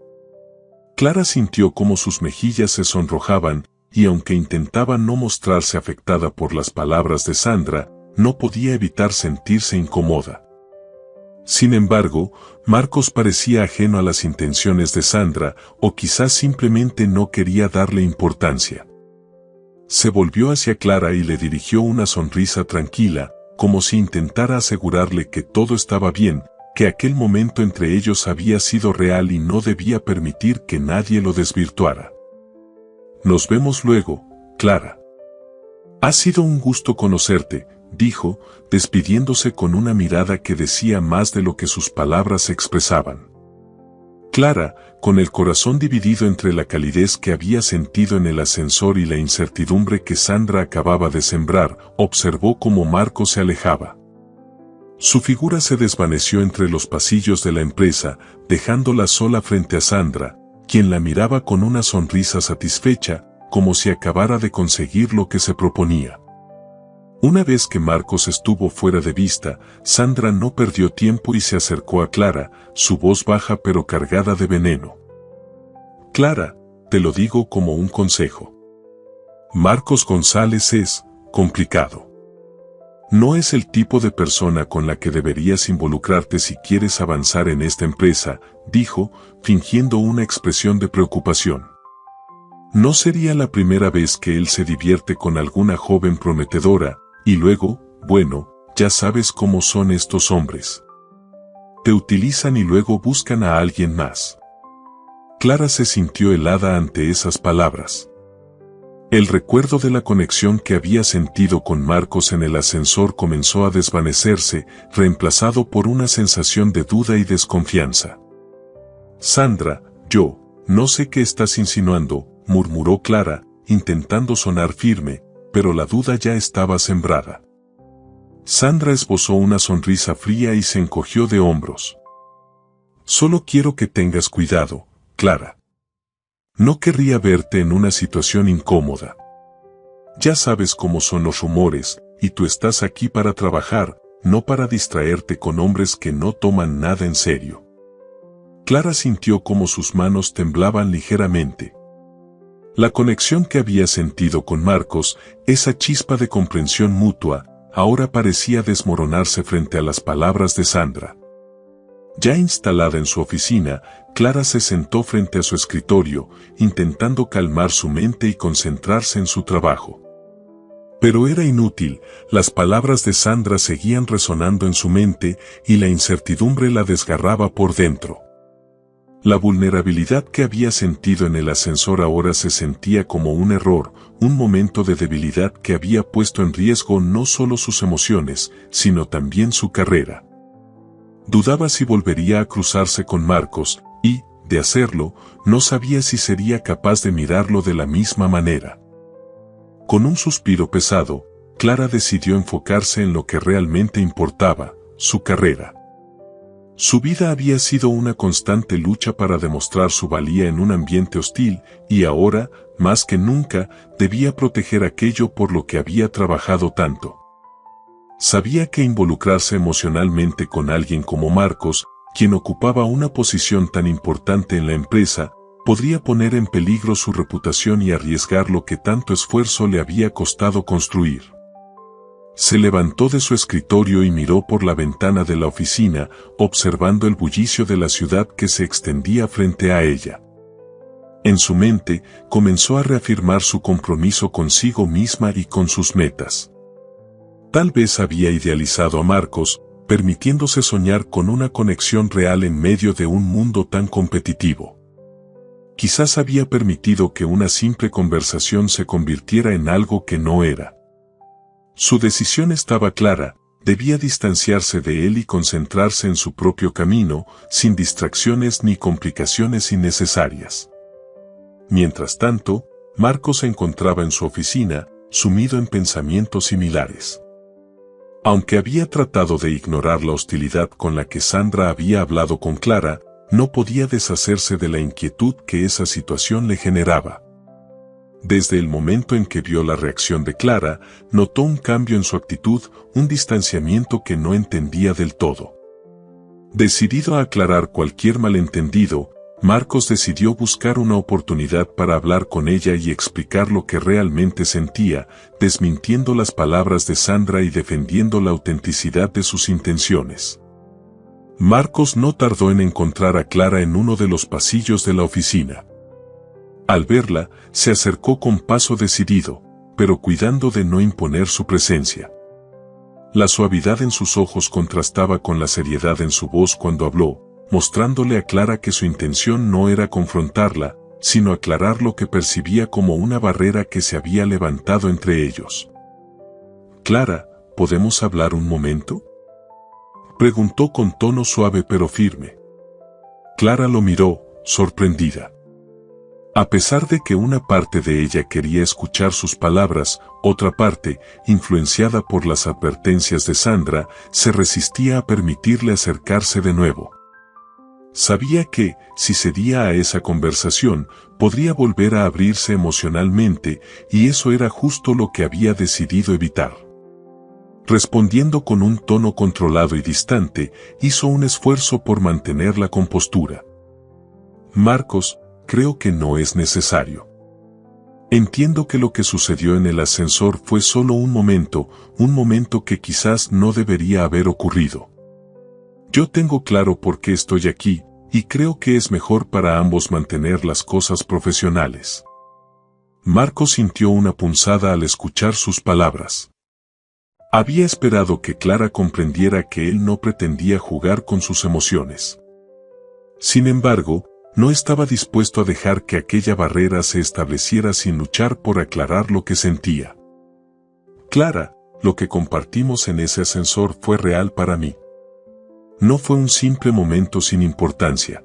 Clara sintió cómo sus mejillas se sonrojaban, y aunque intentaba no mostrarse afectada por las palabras de Sandra, no podía evitar sentirse incómoda. Sin embargo, Marcos parecía ajeno a las intenciones de Sandra, o quizás simplemente no quería darle importancia. Se volvió hacia Clara y le dirigió una sonrisa tranquila, como si intentara asegurarle que todo estaba bien, que aquel momento entre ellos había sido real y no debía permitir que nadie lo desvirtuara. «Nos vemos luego, Clara. Ha sido un gusto conocerte», dijo, despidiéndose con una mirada que decía más de lo que sus palabras expresaban. Clara, con el corazón dividido entre la calidez que había sentido en el ascensor y la incertidumbre que Sandra acababa de sembrar, observó cómo Marcos se alejaba. Su figura se desvaneció entre los pasillos de la empresa, dejándola sola frente a Sandra, quien la miraba con una sonrisa satisfecha, como si acabara de conseguir lo que se proponía. Una vez que Marcos estuvo fuera de vista, Sandra no perdió tiempo y se acercó a Clara, su voz baja pero cargada de veneno. «Clara, te lo digo como un consejo. Marcos González es complicado. No es el tipo de persona con la que deberías involucrarte si quieres avanzar en esta empresa», dijo, fingiendo una expresión de preocupación. No sería la primera vez que él se divierte con alguna joven prometedora, y luego, bueno, ya sabes cómo son estos hombres. Te utilizan y luego buscan a alguien más. Clara se sintió helada ante esas palabras. El recuerdo de la conexión que había sentido con Marcos en el ascensor comenzó a desvanecerse, reemplazado por una sensación de duda y desconfianza. Sandra, no sé qué estás insinuando, murmuró Clara, intentando sonar firme, pero la duda ya estaba sembrada. Sandra esbozó una sonrisa fría y se encogió de hombros. Solo quiero que tengas cuidado, Clara. No querría verte en una situación incómoda. Ya sabes cómo son los rumores, y tú estás aquí para trabajar, no para distraerte con hombres que no toman nada en serio. Clara sintió cómo sus manos temblaban ligeramente. La conexión que había sentido con Marcos, esa chispa de comprensión mutua, ahora parecía desmoronarse frente a las palabras de Sandra. Ya instalada en su oficina, Clara se sentó frente a su escritorio, intentando calmar su mente y concentrarse en su trabajo. Pero era inútil, las palabras de Sandra seguían resonando en su mente y la incertidumbre la desgarraba por dentro. La vulnerabilidad que había sentido en el ascensor ahora se sentía como un error, un momento de debilidad que había puesto en riesgo no solo sus emociones, sino también su carrera. Dudaba si volvería a cruzarse con Marcos, y, de hacerlo, no sabía si sería capaz de mirarlo de la misma manera. Con un suspiro pesado, Clara decidió enfocarse en lo que realmente importaba, su carrera. Su vida había sido una constante lucha para demostrar su valía en un ambiente hostil, y ahora, más que nunca, debía proteger aquello por lo que había trabajado tanto. Sabía que involucrarse emocionalmente con alguien como Marcos, quien ocupaba una posición tan importante en la empresa, podría poner en peligro su reputación y arriesgar lo que tanto esfuerzo le había costado construir. Se levantó de su escritorio y miró por la ventana de la oficina, observando el bullicio de la ciudad que se extendía frente a ella. En su mente, comenzó a reafirmar su compromiso consigo misma y con sus metas. Tal vez había idealizado a Marcos, permitiéndose soñar con una conexión real en medio de un mundo tan competitivo. Quizás había permitido que una simple conversación se convirtiera en algo que no era. Su decisión estaba clara, debía distanciarse de él y concentrarse en su propio camino, sin distracciones ni complicaciones innecesarias. Mientras tanto, Marcos se encontraba en su oficina, sumido en pensamientos similares. Aunque había tratado de ignorar la hostilidad con la que Sandra había hablado con Clara, no podía deshacerse de la inquietud que esa situación le generaba. Desde el momento en que vio la reacción de Clara, notó un cambio en su actitud, un distanciamiento que no entendía del todo. Decidido a aclarar cualquier malentendido, Marcos decidió buscar una oportunidad para hablar con ella y explicar lo que realmente sentía, desmintiendo las palabras de Sandra y defendiendo la autenticidad de sus intenciones. Marcos no tardó en encontrar a Clara en uno de los pasillos de la oficina. Al verla, se acercó con paso decidido, pero cuidando de no imponer su presencia. La suavidad en sus ojos contrastaba con la seriedad en su voz cuando habló, mostrándole a Clara que su intención no era confrontarla, sino aclarar lo que percibía como una barrera que se había levantado entre ellos. «Clara, ¿podemos hablar un momento?», preguntó con tono suave pero firme. Clara lo miró, sorprendida. A pesar de que una parte de ella quería escuchar sus palabras, otra parte, influenciada por las advertencias de Sandra, se resistía a permitirle acercarse de nuevo. Sabía que, si cedía a esa conversación, podría volver a abrirse emocionalmente, y eso era justo lo que había decidido evitar. Respondiendo con un tono controlado y distante, hizo un esfuerzo por mantener la compostura. «Marcos, creo que no es necesario. Entiendo que lo que sucedió en el ascensor fue solo un momento que quizás no debería haber ocurrido. Yo tengo claro por qué estoy aquí, y creo que es mejor para ambos mantener las cosas profesionales». Marcos sintió una punzada al escuchar sus palabras. Había esperado que Clara comprendiera que él no pretendía jugar con sus emociones. Sin embargo, no estaba dispuesto a dejar que aquella barrera se estableciera sin luchar por aclarar lo que sentía. Clara, lo que compartimos en ese ascensor fue real para mí. No fue un simple momento sin importancia.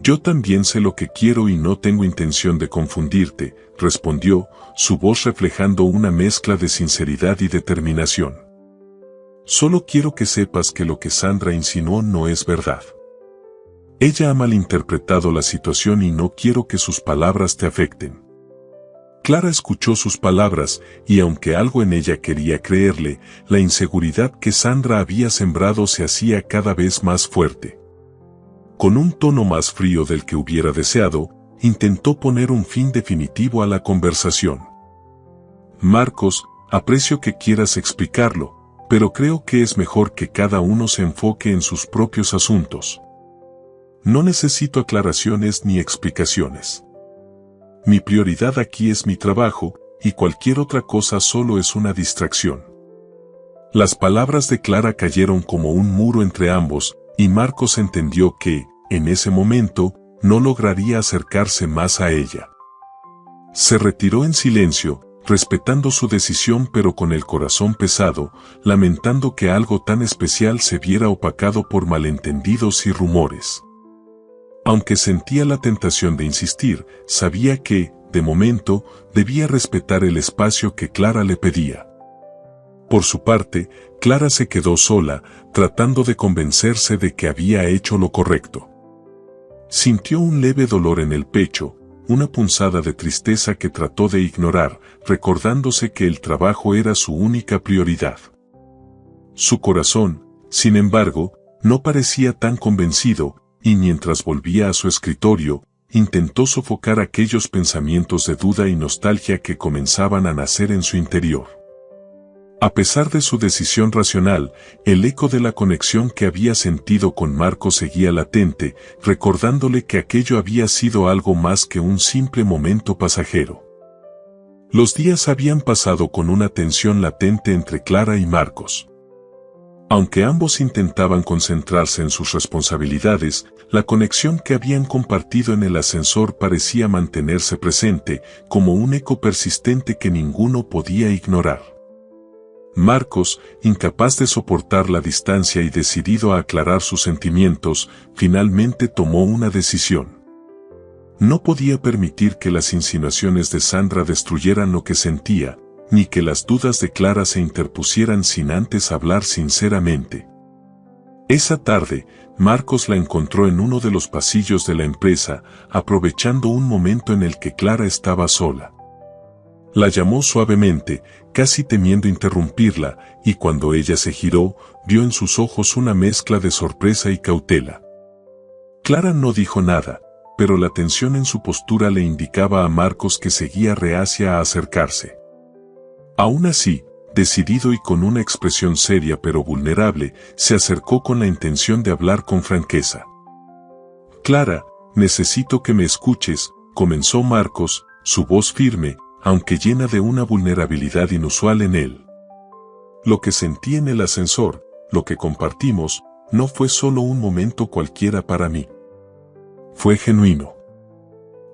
Yo también sé lo que quiero y no tengo intención de confundirte, respondió, su voz reflejando una mezcla de sinceridad y determinación. Solo quiero que sepas que lo que Sandra insinuó no es verdad. Ella ha malinterpretado la situación y no quiero que sus palabras te afecten. Clara escuchó sus palabras y aunque algo en ella quería creerle, la inseguridad que Sandra había sembrado se hacía cada vez más fuerte. Con un tono más frío del que hubiera deseado, intentó poner un fin definitivo a la conversación. Marcos, aprecio que quieras explicarlo, pero creo que es mejor que cada uno se enfoque en sus propios asuntos. No necesito aclaraciones ni explicaciones. Mi prioridad aquí es mi trabajo, y cualquier otra cosa solo es una distracción. Las palabras de Clara cayeron como un muro entre ambos, y Marcos entendió que, en ese momento, no lograría acercarse más a ella. Se retiró en silencio, respetando su decisión pero con el corazón pesado, lamentando que algo tan especial se viera opacado por malentendidos y rumores. Aunque sentía la tentación de insistir, sabía que, de momento, debía respetar el espacio que Clara le pedía. Por su parte, Clara se quedó sola, tratando de convencerse de que había hecho lo correcto. Sintió un leve dolor en el pecho, una punzada de tristeza que trató de ignorar, recordándose que el trabajo era su única prioridad. Su corazón, sin embargo, no parecía tan convencido, y mientras volvía a su escritorio, intentó sofocar aquellos pensamientos de duda y nostalgia que comenzaban a nacer en su interior. A pesar de su decisión racional, el eco de la conexión que había sentido con Marcos seguía latente, recordándole que aquello había sido algo más que un simple momento pasajero. Los días habían pasado con una tensión latente entre Clara y Marcos. Aunque ambos intentaban concentrarse en sus responsabilidades, la conexión que habían compartido en el ascensor parecía mantenerse presente, como un eco persistente que ninguno podía ignorar. Marcos, incapaz de soportar la distancia y decidido a aclarar sus sentimientos, finalmente tomó una decisión. No podía permitir que las insinuaciones de Sandra destruyeran lo que sentía, ni que las dudas de Clara se interpusieran sin antes hablar sinceramente. Esa tarde, Marcos la encontró en uno de los pasillos de la empresa, aprovechando un momento en el que Clara estaba sola. La llamó suavemente, casi temiendo interrumpirla, y cuando ella se giró, vio en sus ojos una mezcla de sorpresa y cautela. Clara no dijo nada, pero la tensión en su postura le indicaba a Marcos que seguía reacia a acercarse. Aún así, decidido y con una expresión seria pero vulnerable, se acercó con la intención de hablar con franqueza. «Clara, necesito que me escuches», comenzó Marcos, su voz firme, aunque llena de una vulnerabilidad inusual en él. Lo que sentí en el ascensor, lo que compartimos, no fue solo un momento cualquiera para mí. Fue genuino.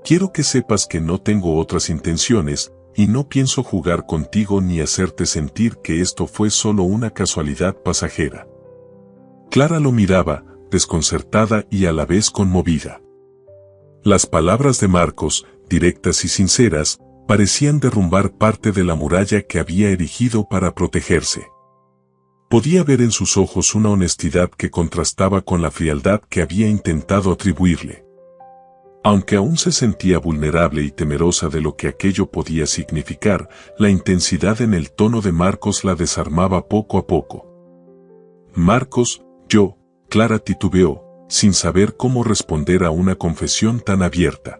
Quiero que sepas que no tengo otras intenciones, y no pienso jugar contigo ni hacerte sentir que esto fue solo una casualidad pasajera. Clara lo miraba, desconcertada y a la vez conmovida. Las palabras de Marcos, directas y sinceras, parecían derrumbar parte de la muralla que había erigido para protegerse. Podía ver en sus ojos una honestidad que contrastaba con la frialdad que había intentado atribuirle. Aunque aún se sentía vulnerable y temerosa de lo que aquello podía significar, la intensidad en el tono de Marcos la desarmaba poco a poco. «Marcos, Clara titubeó, sin saber cómo responder a una confesión tan abierta.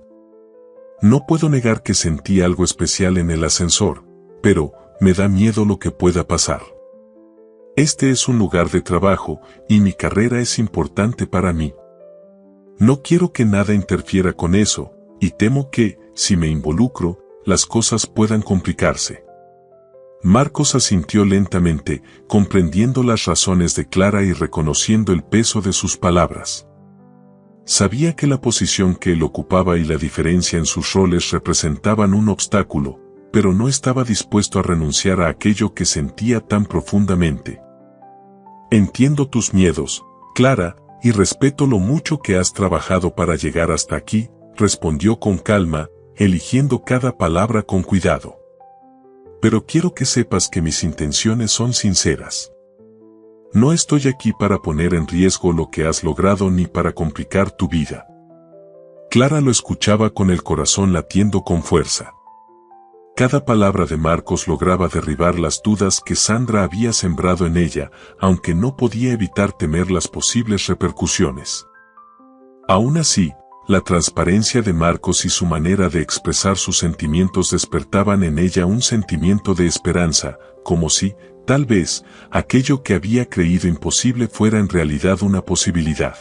No puedo negar que sentí algo especial en el ascensor, pero me da miedo lo que pueda pasar. Este es un lugar de trabajo, y mi carrera es importante para mí. No quiero que nada interfiera con eso, y temo que, si me involucro, las cosas puedan complicarse». Marcos asintió lentamente, comprendiendo las razones de Clara y reconociendo el peso de sus palabras. Sabía que la posición que él ocupaba y la diferencia en sus roles representaban un obstáculo, pero no estaba dispuesto a renunciar a aquello que sentía tan profundamente. Entiendo tus miedos, Clara, y respeto lo mucho que has trabajado para llegar hasta aquí, respondió con calma, eligiendo cada palabra con cuidado. Pero quiero que sepas que mis intenciones son sinceras. No estoy aquí para poner en riesgo lo que has logrado ni para complicar tu vida. Clara lo escuchaba con el corazón latiendo con fuerza. Cada palabra de Marcos lograba derribar las dudas que Sandra había sembrado en ella, aunque no podía evitar temer las posibles repercusiones. Aún así, la transparencia de Marcos y su manera de expresar sus sentimientos despertaban en ella un sentimiento de esperanza, como si, tal vez, aquello que había creído imposible fuera en realidad una posibilidad.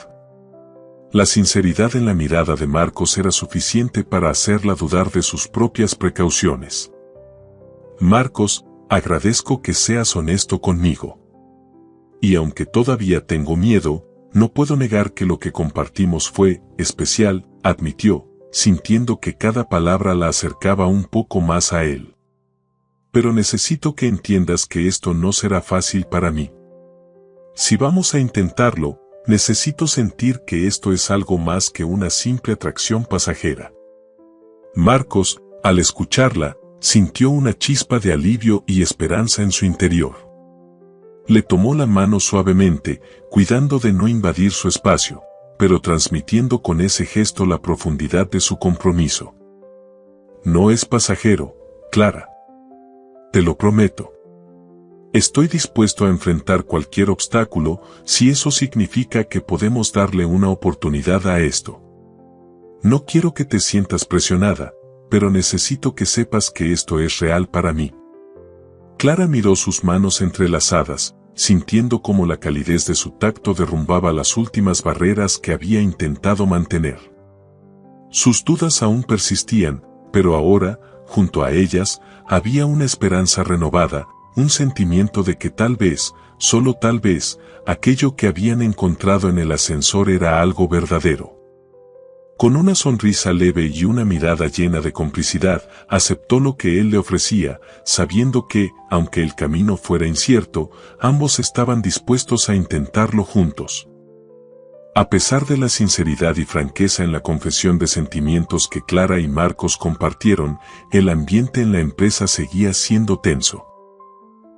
La sinceridad en la mirada de Marcos era suficiente para hacerla dudar de sus propias precauciones. Marcos, agradezco que seas honesto conmigo. Y aunque todavía tengo miedo, no puedo negar que lo que compartimos fue especial, admitió, sintiendo que cada palabra la acercaba un poco más a él. Pero necesito que entiendas que esto no será fácil para mí. Si vamos a intentarlo, necesito sentir que esto es algo más que una simple atracción pasajera. Marcos, al escucharla, sintió una chispa de alivio y esperanza en su interior. Le tomó la mano suavemente, cuidando de no invadir su espacio, pero transmitiendo con ese gesto la profundidad de su compromiso. No es pasajero, Clara. Te lo prometo. Estoy dispuesto a enfrentar cualquier obstáculo si eso significa que podemos darle una oportunidad a esto. No quiero que te sientas presionada, pero necesito que sepas que esto es real para mí. Clara miró sus manos entrelazadas, sintiendo cómo la calidez de su tacto derrumbaba las últimas barreras que había intentado mantener. Sus dudas aún persistían, pero ahora, junto a ellas, había una esperanza renovada, un sentimiento de que tal vez, solo tal vez, aquello que habían encontrado en el ascensor era algo verdadero. Con una sonrisa leve y una mirada llena de complicidad, aceptó lo que él le ofrecía, sabiendo que, aunque el camino fuera incierto, ambos estaban dispuestos a intentarlo juntos. A pesar de la sinceridad y franqueza en la confesión de sentimientos que Clara y Marcos compartieron, el ambiente en la empresa seguía siendo tenso.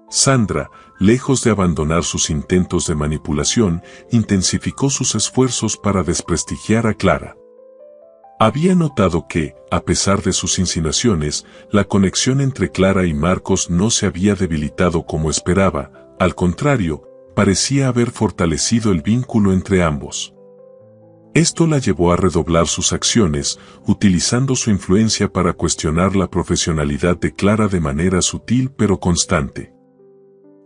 Sandra, lejos de abandonar sus intentos de manipulación, intensificó sus esfuerzos para desprestigiar a Clara. Había notado que, a pesar de sus insinuaciones, la conexión entre Clara y Marcos no se había debilitado como esperaba, al contrario, parecía haber fortalecido el vínculo entre ambos. Esto la llevó a redoblar sus acciones, utilizando su influencia para cuestionar la profesionalidad de Clara de manera sutil pero constante.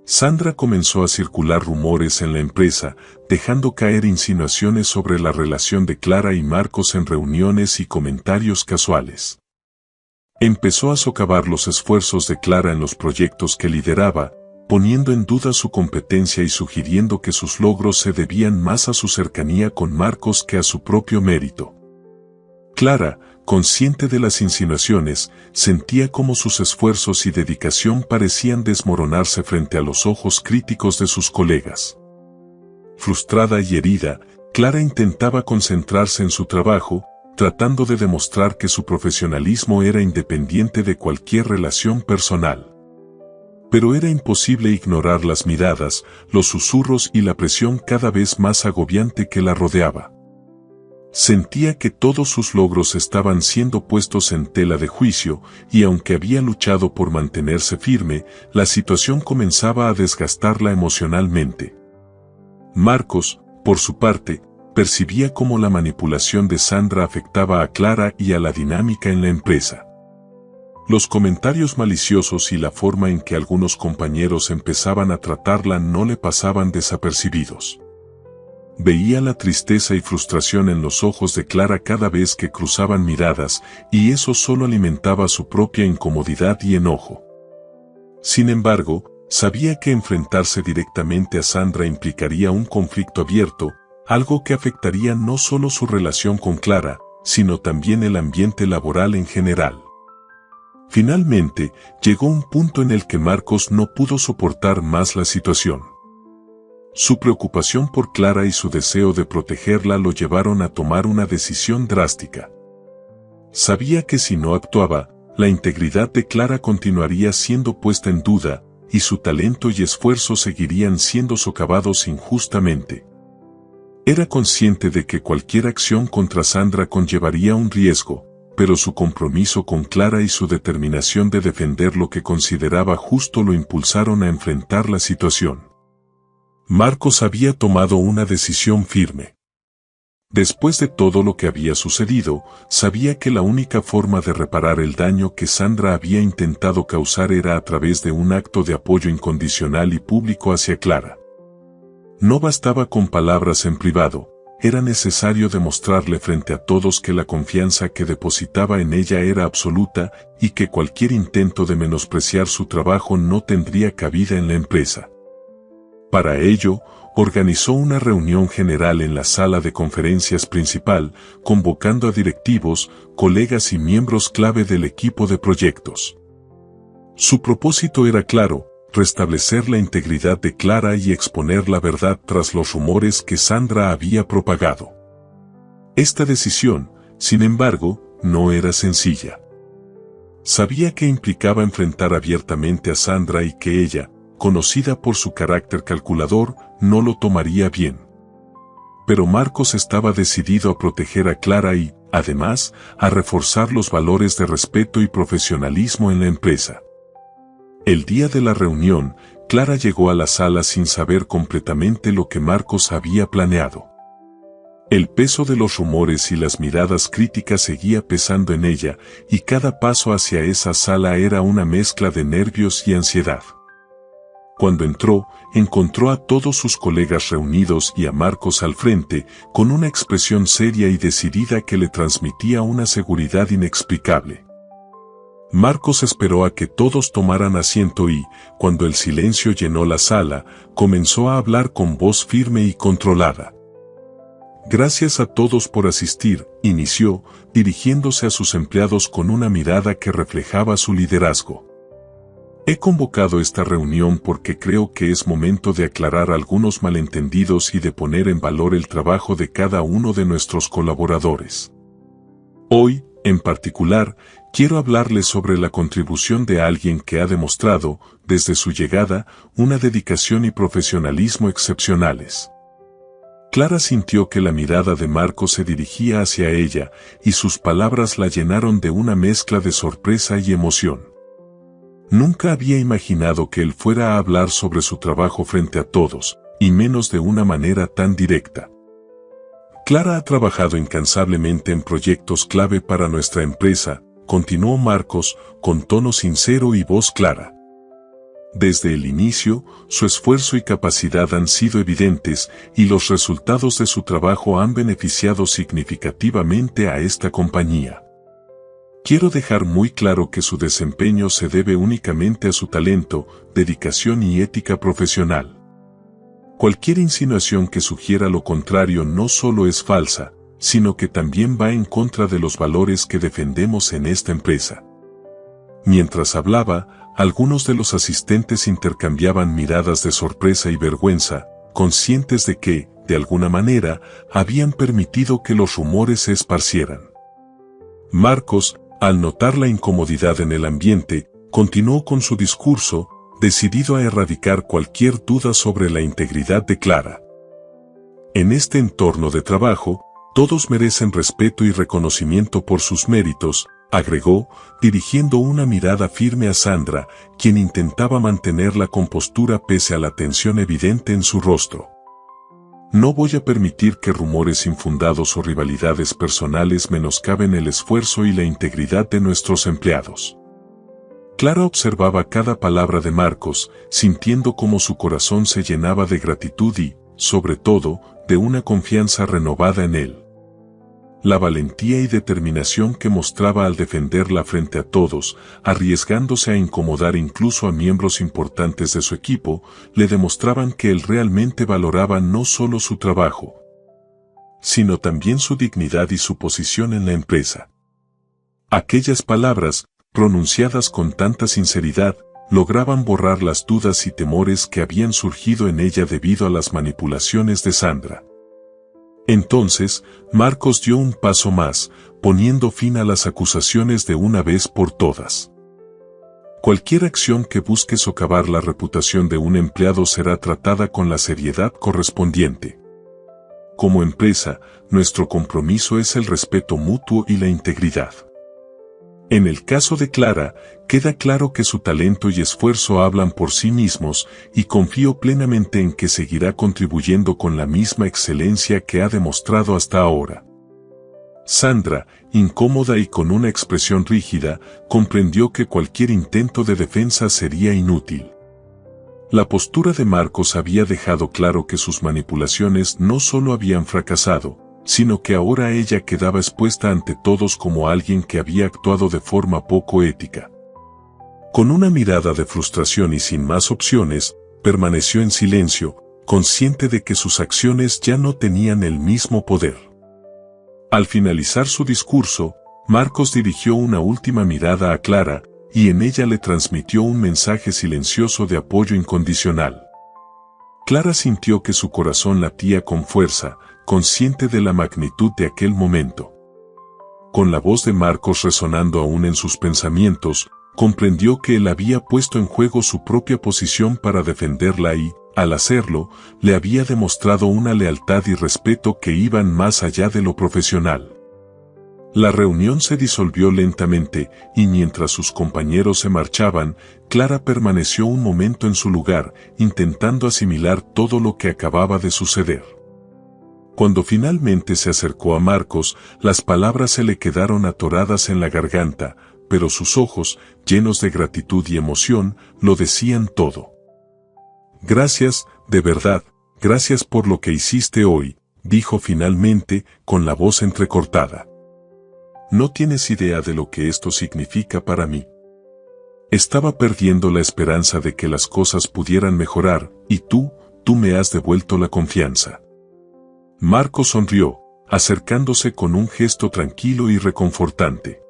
Sandra comenzó a circular rumores en la empresa, dejando caer insinuaciones sobre la relación de Clara y Marcos en reuniones y comentarios casuales. Empezó a socavar los esfuerzos de Clara en los proyectos que lideraba, poniendo en duda su competencia y sugiriendo que sus logros se debían más a su cercanía con Marcos que a su propio mérito. Clara, consciente de las insinuaciones, sentía cómo sus esfuerzos y dedicación parecían desmoronarse frente a los ojos críticos de sus colegas. Frustrada y herida, Clara intentaba concentrarse en su trabajo, tratando de demostrar que su profesionalismo era independiente de cualquier relación personal. Pero era imposible ignorar las miradas, los susurros y la presión cada vez más agobiante que la rodeaba. Sentía que todos sus logros estaban siendo puestos en tela de juicio, y aunque había luchado por mantenerse firme, la situación comenzaba a desgastarla emocionalmente. Marcos, por su parte, percibía cómo la manipulación de Sandra afectaba a Clara y a la dinámica en la empresa. Los comentarios maliciosos y la forma en que algunos compañeros empezaban a tratarla no le pasaban desapercibidos. Veía la tristeza y frustración en los ojos de Clara cada vez que cruzaban miradas, y eso solo alimentaba su propia incomodidad y enojo. Sin embargo, sabía que enfrentarse directamente a Sandra implicaría un conflicto abierto, algo que afectaría no solo su relación con Clara, sino también el ambiente laboral en general. Finalmente, llegó un punto en el que Marcos no pudo soportar más la situación. Su preocupación por Clara y su deseo de protegerla lo llevaron a tomar una decisión drástica. Sabía que si no actuaba, la integridad de Clara continuaría siendo puesta en duda, y su talento y esfuerzo seguirían siendo socavados injustamente. Era consciente de que cualquier acción contra Sandra conllevaría un riesgo, pero su compromiso con Clara y su determinación de defender lo que consideraba justo lo impulsaron a enfrentar la situación. Marcos había tomado una decisión firme. Después de todo lo que había sucedido, sabía que la única forma de reparar el daño que Sandra había intentado causar era a través de un acto de apoyo incondicional y público hacia Clara. No bastaba con palabras en privado, era necesario demostrarle frente a todos que la confianza que depositaba en ella era absoluta y que cualquier intento de menospreciar su trabajo no tendría cabida en la empresa. Para ello, organizó una reunión general en la sala de conferencias principal, convocando a directivos, colegas y miembros clave del equipo de proyectos. Su propósito era claro: restablecer la integridad de Clara y exponer la verdad tras los rumores que Sandra había propagado. Esta decisión, sin embargo, no era sencilla. Sabía que implicaba enfrentar abiertamente a Sandra y que ella, conocida por su carácter calculador, no lo tomaría bien. Pero Marcos estaba decidido a proteger a Clara y, además, a reforzar los valores de respeto y profesionalismo en la empresa. El día de la reunión, Clara llegó a la sala sin saber completamente lo que Marcos había planeado. El peso de los rumores y las miradas críticas seguía pesando en ella, y cada paso hacia esa sala era una mezcla de nervios y ansiedad. Cuando entró, encontró a todos sus colegas reunidos y a Marcos al frente, con una expresión seria y decidida que le transmitía una seguridad inexplicable. Marcos esperó a que todos tomaran asiento y, cuando el silencio llenó la sala, comenzó a hablar con voz firme y controlada. Gracias a todos por asistir, inició, dirigiéndose a sus empleados con una mirada que reflejaba su liderazgo. He convocado esta reunión porque creo que es momento de aclarar algunos malentendidos y de poner en valor el trabajo de cada uno de nuestros colaboradores. Hoy, en particular, quiero hablarles sobre la contribución de alguien que ha demostrado, desde su llegada, una dedicación y profesionalismo excepcionales. Clara sintió que la mirada de Marcos se dirigía hacia ella, y sus palabras la llenaron de una mezcla de sorpresa y emoción. Nunca había imaginado que él fuera a hablar sobre su trabajo frente a todos, y menos de una manera tan directa. Clara ha trabajado incansablemente en proyectos clave para nuestra empresa, continuó Marcos, con tono sincero y voz clara. Desde el inicio, su esfuerzo y capacidad han sido evidentes, y los resultados de su trabajo han beneficiado significativamente a esta compañía. Quiero dejar muy claro que su desempeño se debe únicamente a su talento, dedicación y ética profesional. Cualquier insinuación que sugiera lo contrario no solo es falsa, sino que también va en contra de los valores que defendemos en esta empresa. Mientras hablaba, algunos de los asistentes intercambiaban miradas de sorpresa y vergüenza, conscientes de que, de alguna manera, habían permitido que los rumores se esparcieran. Marcos, al notar la incomodidad en el ambiente, continuó con su discurso, decidido a erradicar cualquier duda sobre la integridad de Clara. En este entorno de trabajo, todos merecen respeto y reconocimiento por sus méritos, agregó, dirigiendo una mirada firme a Sandra, quien intentaba mantener la compostura pese a la tensión evidente en su rostro. No voy a permitir que rumores infundados o rivalidades personales menoscaben el esfuerzo y la integridad de nuestros empleados. Clara observaba cada palabra de Marcos, sintiendo cómo su corazón se llenaba de gratitud y, sobre todo, de una confianza renovada en él. La valentía y determinación que mostraba al defenderla frente a todos, arriesgándose a incomodar incluso a miembros importantes de su equipo, le demostraban que él realmente valoraba no solo su trabajo, sino también su dignidad y su posición en la empresa. Aquellas palabras, pronunciadas con tanta sinceridad, lograban borrar las dudas y temores que habían surgido en ella debido a las manipulaciones de Sandra. Entonces, Marcos dio un paso más, poniendo fin a las acusaciones de una vez por todas. Cualquier acción que busque socavar la reputación de un empleado será tratada con la seriedad correspondiente. Como empresa, nuestro compromiso es el respeto mutuo y la integridad. En el caso de Clara, queda claro que su talento y esfuerzo hablan por sí mismos y confío plenamente en que seguirá contribuyendo con la misma excelencia que ha demostrado hasta ahora. Sandra, incómoda y con una expresión rígida, comprendió que cualquier intento de defensa sería inútil. La postura de Marcos había dejado claro que sus manipulaciones no solo habían fracasado, sino que ahora ella quedaba expuesta ante todos como alguien que había actuado de forma poco ética. Con una mirada de frustración y sin más opciones, permaneció en silencio, consciente de que sus acciones ya no tenían el mismo poder. Al finalizar su discurso, Marcos dirigió una última mirada a Clara, y en ella le transmitió un mensaje silencioso de apoyo incondicional. Clara sintió que su corazón latía con fuerza, consciente de la magnitud de aquel momento. Con la voz de Marcos resonando aún en sus pensamientos, comprendió que él había puesto en juego su propia posición para defenderla y, al hacerlo, le había demostrado una lealtad y respeto que iban más allá de lo profesional. La reunión se disolvió lentamente, y mientras sus compañeros se marchaban, Clara permaneció un momento en su lugar, intentando asimilar todo lo que acababa de suceder. Cuando finalmente se acercó a Marcos, las palabras se le quedaron atoradas en la garganta, pero sus ojos, llenos de gratitud y emoción, lo decían todo. «Gracias, de verdad, gracias por lo que hiciste hoy», dijo finalmente, con la voz entrecortada. «No tienes idea de lo que esto significa para mí. Estaba perdiendo la esperanza de que las cosas pudieran mejorar, y tú me has devuelto la confianza». Marcos sonrió, acercándose con un gesto tranquilo y reconfortante.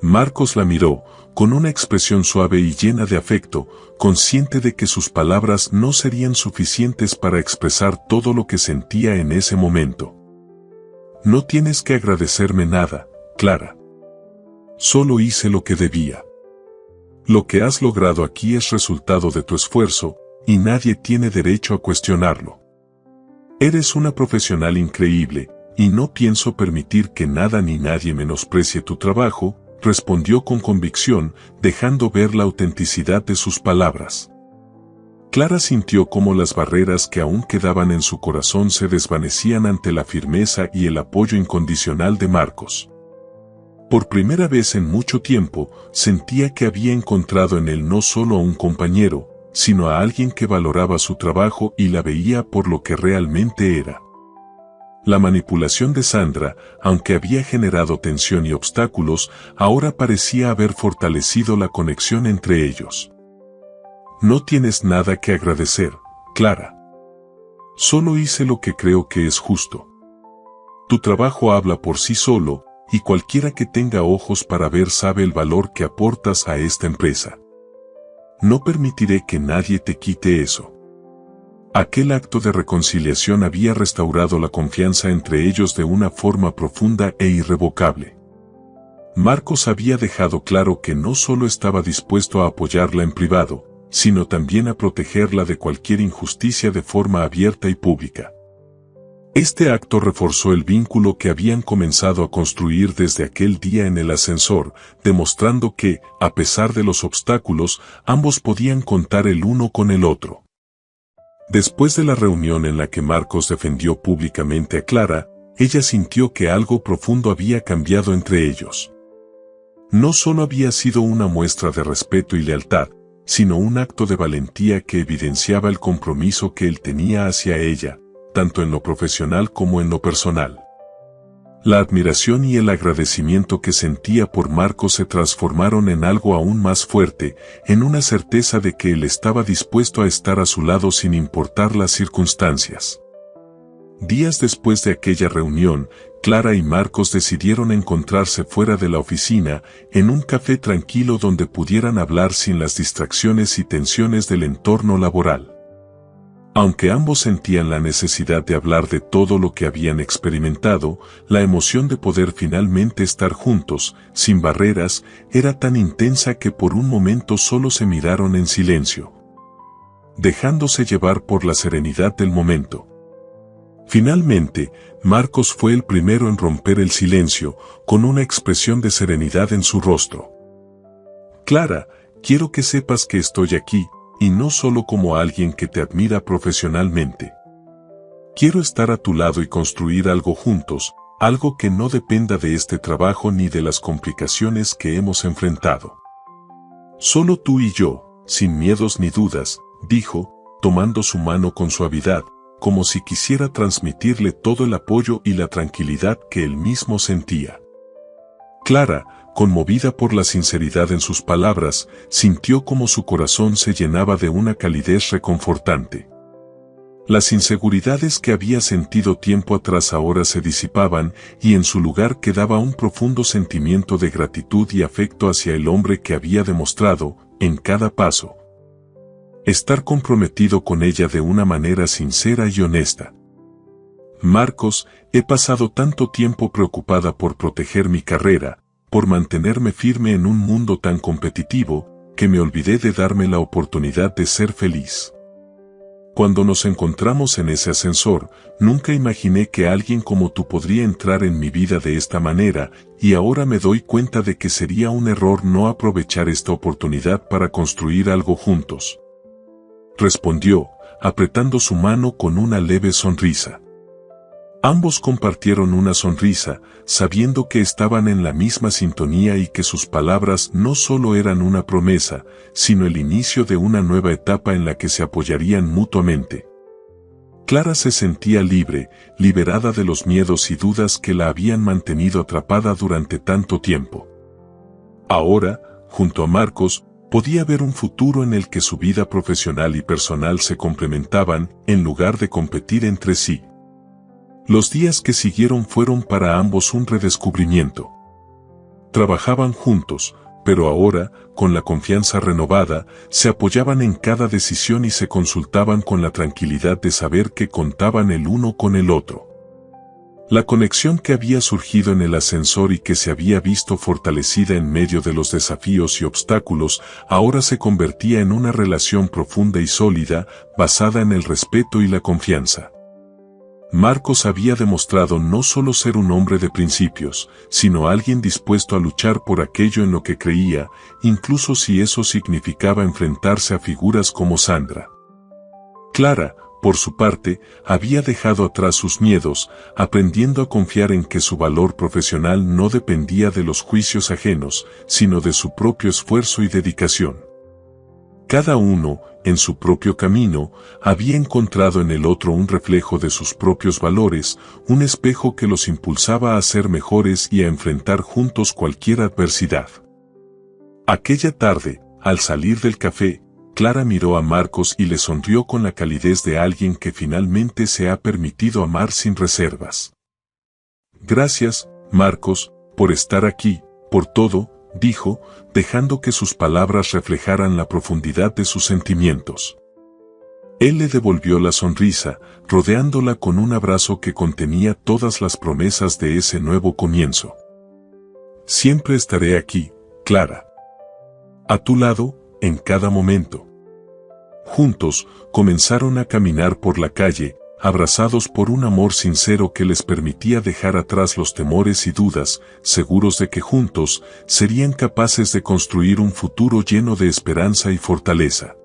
Marcos la miró, con una expresión suave y llena de afecto, consciente de que sus palabras no serían suficientes para expresar todo lo que sentía en ese momento. «No tienes que agradecerme nada, Clara. Solo hice lo que debía. Lo que has logrado aquí es resultado de tu esfuerzo, y nadie tiene derecho a cuestionarlo. Eres una profesional increíble, y no pienso permitir que nada ni nadie menosprecie tu trabajo», respondió con convicción, dejando ver la autenticidad de sus palabras. Clara sintió cómo las barreras que aún quedaban en su corazón se desvanecían ante la firmeza y el apoyo incondicional de Marcos. Por primera vez en mucho tiempo, sentía que había encontrado en él no solo a un compañero, sino a alguien que valoraba su trabajo y la veía por lo que realmente era. La manipulación de Sandra, aunque había generado tensión y obstáculos, ahora parecía haber fortalecido la conexión entre ellos. «No tienes nada que agradecer, Clara. Solo hice lo que creo que es justo. Tu trabajo habla por sí solo, y cualquiera que tenga ojos para ver sabe el valor que aportas a esta empresa. No permitiré que nadie te quite eso». Aquel acto de reconciliación había restaurado la confianza entre ellos de una forma profunda e irrevocable. Marcos había dejado claro que no solo estaba dispuesto a apoyarla en privado, sino también a protegerla de cualquier injusticia de forma abierta y pública. Este acto reforzó el vínculo que habían comenzado a construir desde aquel día en el ascensor, demostrando que, a pesar de los obstáculos, ambos podían contar el uno con el otro. Después de la reunión en la que Marcos defendió públicamente a Clara, ella sintió que algo profundo había cambiado entre ellos. No solo había sido una muestra de respeto y lealtad, sino un acto de valentía que evidenciaba el compromiso que él tenía hacia ella, tanto en lo profesional como en lo personal. La admiración y el agradecimiento que sentía por Marcos se transformaron en algo aún más fuerte, en una certeza de que él estaba dispuesto a estar a su lado sin importar las circunstancias. Días después de aquella reunión, Clara y Marcos decidieron encontrarse fuera de la oficina, en un café tranquilo donde pudieran hablar sin las distracciones y tensiones del entorno laboral. Aunque ambos sentían la necesidad de hablar de todo lo que habían experimentado, la emoción de poder finalmente estar juntos, sin barreras, era tan intensa que por un momento solo se miraron en silencio, dejándose llevar por la serenidad del momento. Finalmente, Marcos fue el primero en romper el silencio, con una expresión de serenidad en su rostro. Clara, quiero que sepas que estoy aquí, y no solo como alguien que te admira profesionalmente. Quiero estar a tu lado y construir algo juntos, algo que no dependa de este trabajo ni de las complicaciones que hemos enfrentado. Solo tú y yo, sin miedos ni dudas, dijo, tomando su mano con suavidad, como si quisiera transmitirle todo el apoyo y la tranquilidad que él mismo sentía. Clara, conmovida por la sinceridad en sus palabras, sintió como su corazón se llenaba de una calidez reconfortante. Las inseguridades que había sentido tiempo atrás ahora se disipaban y en su lugar quedaba un profundo sentimiento de gratitud y afecto hacia el hombre que había demostrado, en cada paso, estar comprometido con ella de una manera sincera y honesta. Marcos, he pasado tanto tiempo preocupada por proteger mi carrera, por mantenerme firme en un mundo tan competitivo, que me olvidé de darme la oportunidad de ser feliz. Cuando nos encontramos en ese ascensor, nunca imaginé que alguien como tú podría entrar en mi vida de esta manera, y ahora me doy cuenta de que sería un error no aprovechar esta oportunidad para construir algo juntos. Respondió, apretando su mano con una leve sonrisa. Ambos compartieron una sonrisa, sabiendo que estaban en la misma sintonía y que sus palabras no solo eran una promesa, sino el inicio de una nueva etapa en la que se apoyarían mutuamente. Clara se sentía libre, liberada de los miedos y dudas que la habían mantenido atrapada durante tanto tiempo. Ahora, junto a Marcos, podía ver un futuro en el que su vida profesional y personal se complementaban, en lugar de competir entre sí. Los días que siguieron fueron para ambos un redescubrimiento. Trabajaban juntos, pero ahora, con la confianza renovada, se apoyaban en cada decisión y se consultaban con la tranquilidad de saber que contaban el uno con el otro. La conexión que había surgido en el ascensor y que se había visto fortalecida en medio de los desafíos y obstáculos, ahora se convertía en una relación profunda y sólida, basada en el respeto y la confianza. Marcos había demostrado no solo ser un hombre de principios, sino alguien dispuesto a luchar por aquello en lo que creía, incluso si eso significaba enfrentarse a figuras como Sandra. Clara, por su parte, había dejado atrás sus miedos, aprendiendo a confiar en que su valor profesional no dependía de los juicios ajenos, sino de su propio esfuerzo y dedicación. Cada uno, en su propio camino, había encontrado en el otro un reflejo de sus propios valores, un espejo que los impulsaba a ser mejores y a enfrentar juntos cualquier adversidad. Aquella tarde, al salir del café, Clara miró a Marcos y le sonrió con la calidez de alguien que finalmente se ha permitido amar sin reservas. Gracias, Marcos, por estar aquí, por todo, dijo, dejando que sus palabras reflejaran la profundidad de sus sentimientos. Él le devolvió la sonrisa, rodeándola con un abrazo que contenía todas las promesas de ese nuevo comienzo. Siempre estaré aquí, Clara. A tu lado, en cada momento. Juntos, comenzaron a caminar por la calle, abrazados por un amor sincero que les permitía dejar atrás los temores y dudas, seguros de que juntos serían capaces de construir un futuro lleno de esperanza y fortaleza.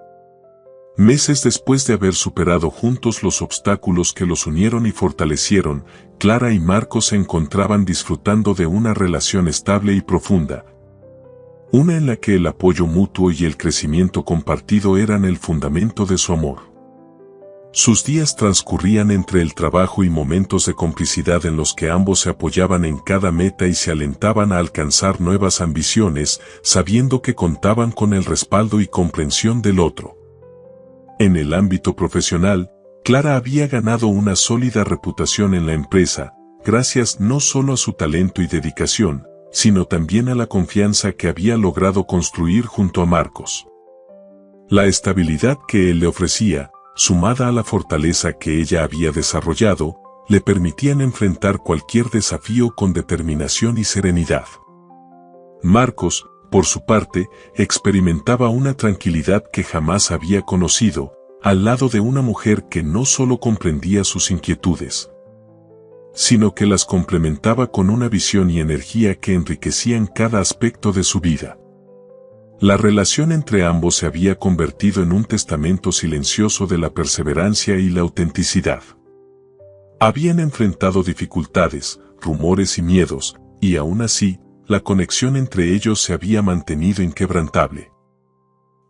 Meses después de haber superado juntos los obstáculos que los unieron y fortalecieron, Clara y Marcos se encontraban disfrutando de una relación estable y profunda. Una en la que el apoyo mutuo y el crecimiento compartido eran el fundamento de su amor. Sus días transcurrían entre el trabajo y momentos de complicidad en los que ambos se apoyaban en cada meta y se alentaban a alcanzar nuevas ambiciones, sabiendo que contaban con el respaldo y comprensión del otro. En el ámbito profesional, Clara había ganado una sólida reputación en la empresa, gracias no solo a su talento y dedicación, sino también a la confianza que había logrado construir junto a Marcos. La estabilidad que él le ofrecía, sumada a la fortaleza que ella había desarrollado, le permitían enfrentar cualquier desafío con determinación y serenidad. Marcos, por su parte, experimentaba una tranquilidad que jamás había conocido, al lado de una mujer que no solo comprendía sus inquietudes, sino que las complementaba con una visión y energía que enriquecían cada aspecto de su vida. La relación entre ambos se había convertido en un testamento silencioso de la perseverancia y la autenticidad. Habían enfrentado dificultades, rumores y miedos, y aún así, la conexión entre ellos se había mantenido inquebrantable.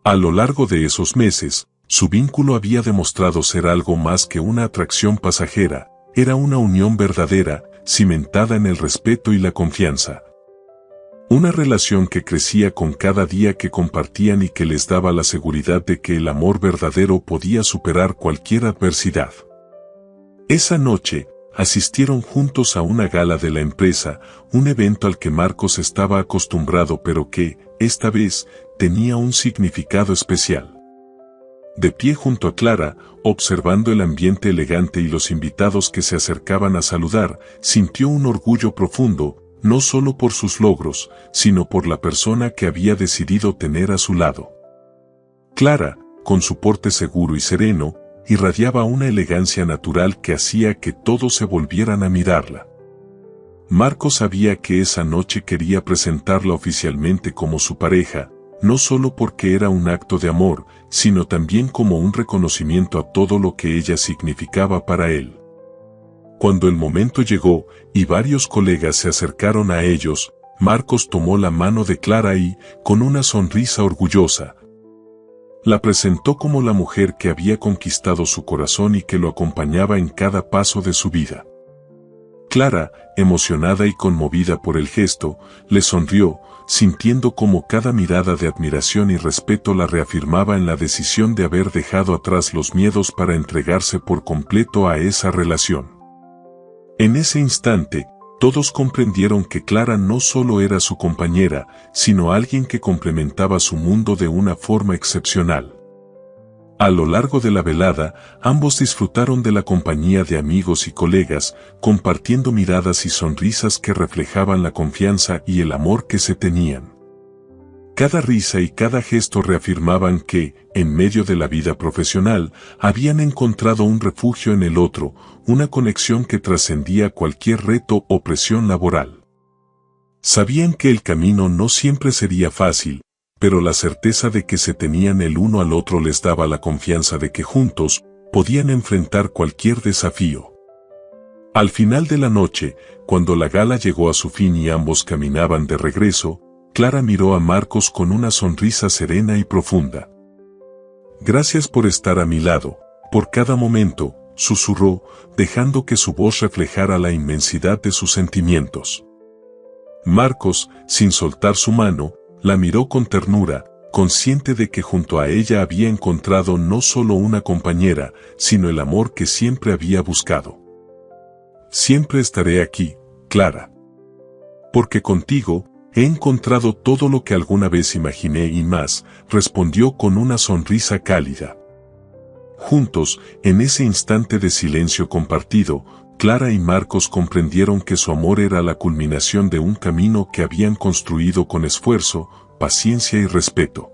A lo largo de esos meses, su vínculo había demostrado ser algo más que una atracción pasajera, era una unión verdadera, cimentada en el respeto y la confianza. Una relación que crecía con cada día que compartían y que les daba la seguridad de que el amor verdadero podía superar cualquier adversidad. Esa noche, asistieron juntos a una gala de la empresa, un evento al que Marcos estaba acostumbrado pero que, esta vez, tenía un significado especial. De pie junto a Clara, observando el ambiente elegante y los invitados que se acercaban a saludar, sintió un orgullo profundo, no solo por sus logros, sino por la persona que había decidido tener a su lado. Clara, con su porte seguro y sereno, irradiaba una elegancia natural que hacía que todos se volvieran a mirarla. Marcos sabía que esa noche quería presentarla oficialmente como su pareja, no solo porque era un acto de amor, sino también como un reconocimiento a todo lo que ella significaba para él. Cuando el momento llegó, y varios colegas se acercaron a ellos, Marcos tomó la mano de Clara y, con una sonrisa orgullosa, la presentó como la mujer que había conquistado su corazón y que lo acompañaba en cada paso de su vida. Clara, emocionada y conmovida por el gesto, le sonrió, sintiendo como cada mirada de admiración y respeto la reafirmaba en la decisión de haber dejado atrás los miedos para entregarse por completo a esa relación. En ese instante, todos comprendieron que Clara no solo era su compañera, sino alguien que complementaba su mundo de una forma excepcional. A lo largo de la velada, ambos disfrutaron de la compañía de amigos y colegas, compartiendo miradas y sonrisas que reflejaban la confianza y el amor que se tenían. Cada risa y cada gesto reafirmaban que, en medio de la vida profesional, habían encontrado un refugio en el otro, una conexión que trascendía cualquier reto o presión laboral. Sabían que el camino no siempre sería fácil, pero la certeza de que se tenían el uno al otro les daba la confianza de que juntos podían enfrentar cualquier desafío. Al final de la noche, cuando la gala llegó a su fin y ambos caminaban de regreso, Clara miró a Marcos con una sonrisa serena y profunda. «Gracias por estar a mi lado, por cada momento», susurró, dejando que su voz reflejara la inmensidad de sus sentimientos. Marcos, sin soltar su mano, la miró con ternura, consciente de que junto a ella había encontrado no solo una compañera, sino el amor que siempre había buscado. «Siempre estaré aquí, Clara. Porque contigo, he encontrado todo lo que alguna vez imaginé y más», respondió con una sonrisa cálida. Juntos, en ese instante de silencio compartido, Clara y Marcos comprendieron que su amor era la culminación de un camino que habían construido con esfuerzo, paciencia y respeto.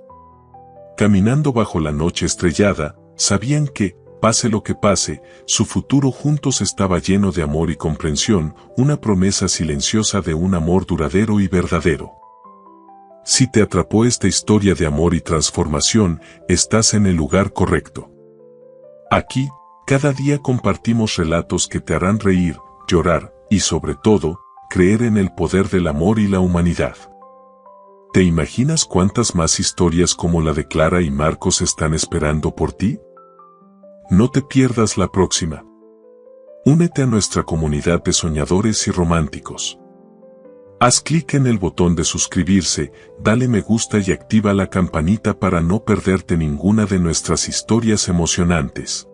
Caminando bajo la noche estrellada, sabían que, pase lo que pase, su futuro juntos estaba lleno de amor y comprensión, una promesa silenciosa de un amor duradero y verdadero. Si te atrapó esta historia de amor y transformación, estás en el lugar correcto. Aquí, cada día compartimos relatos que te harán reír, llorar, y sobre todo, creer en el poder del amor y la humanidad. ¿Te imaginas cuántas más historias como la de Clara y Marcos están esperando por ti? No te pierdas la próxima. Únete a nuestra comunidad de soñadores y románticos. Haz clic en el botón de suscribirse, dale me gusta y activa la campanita para no perderte ninguna de nuestras historias emocionantes.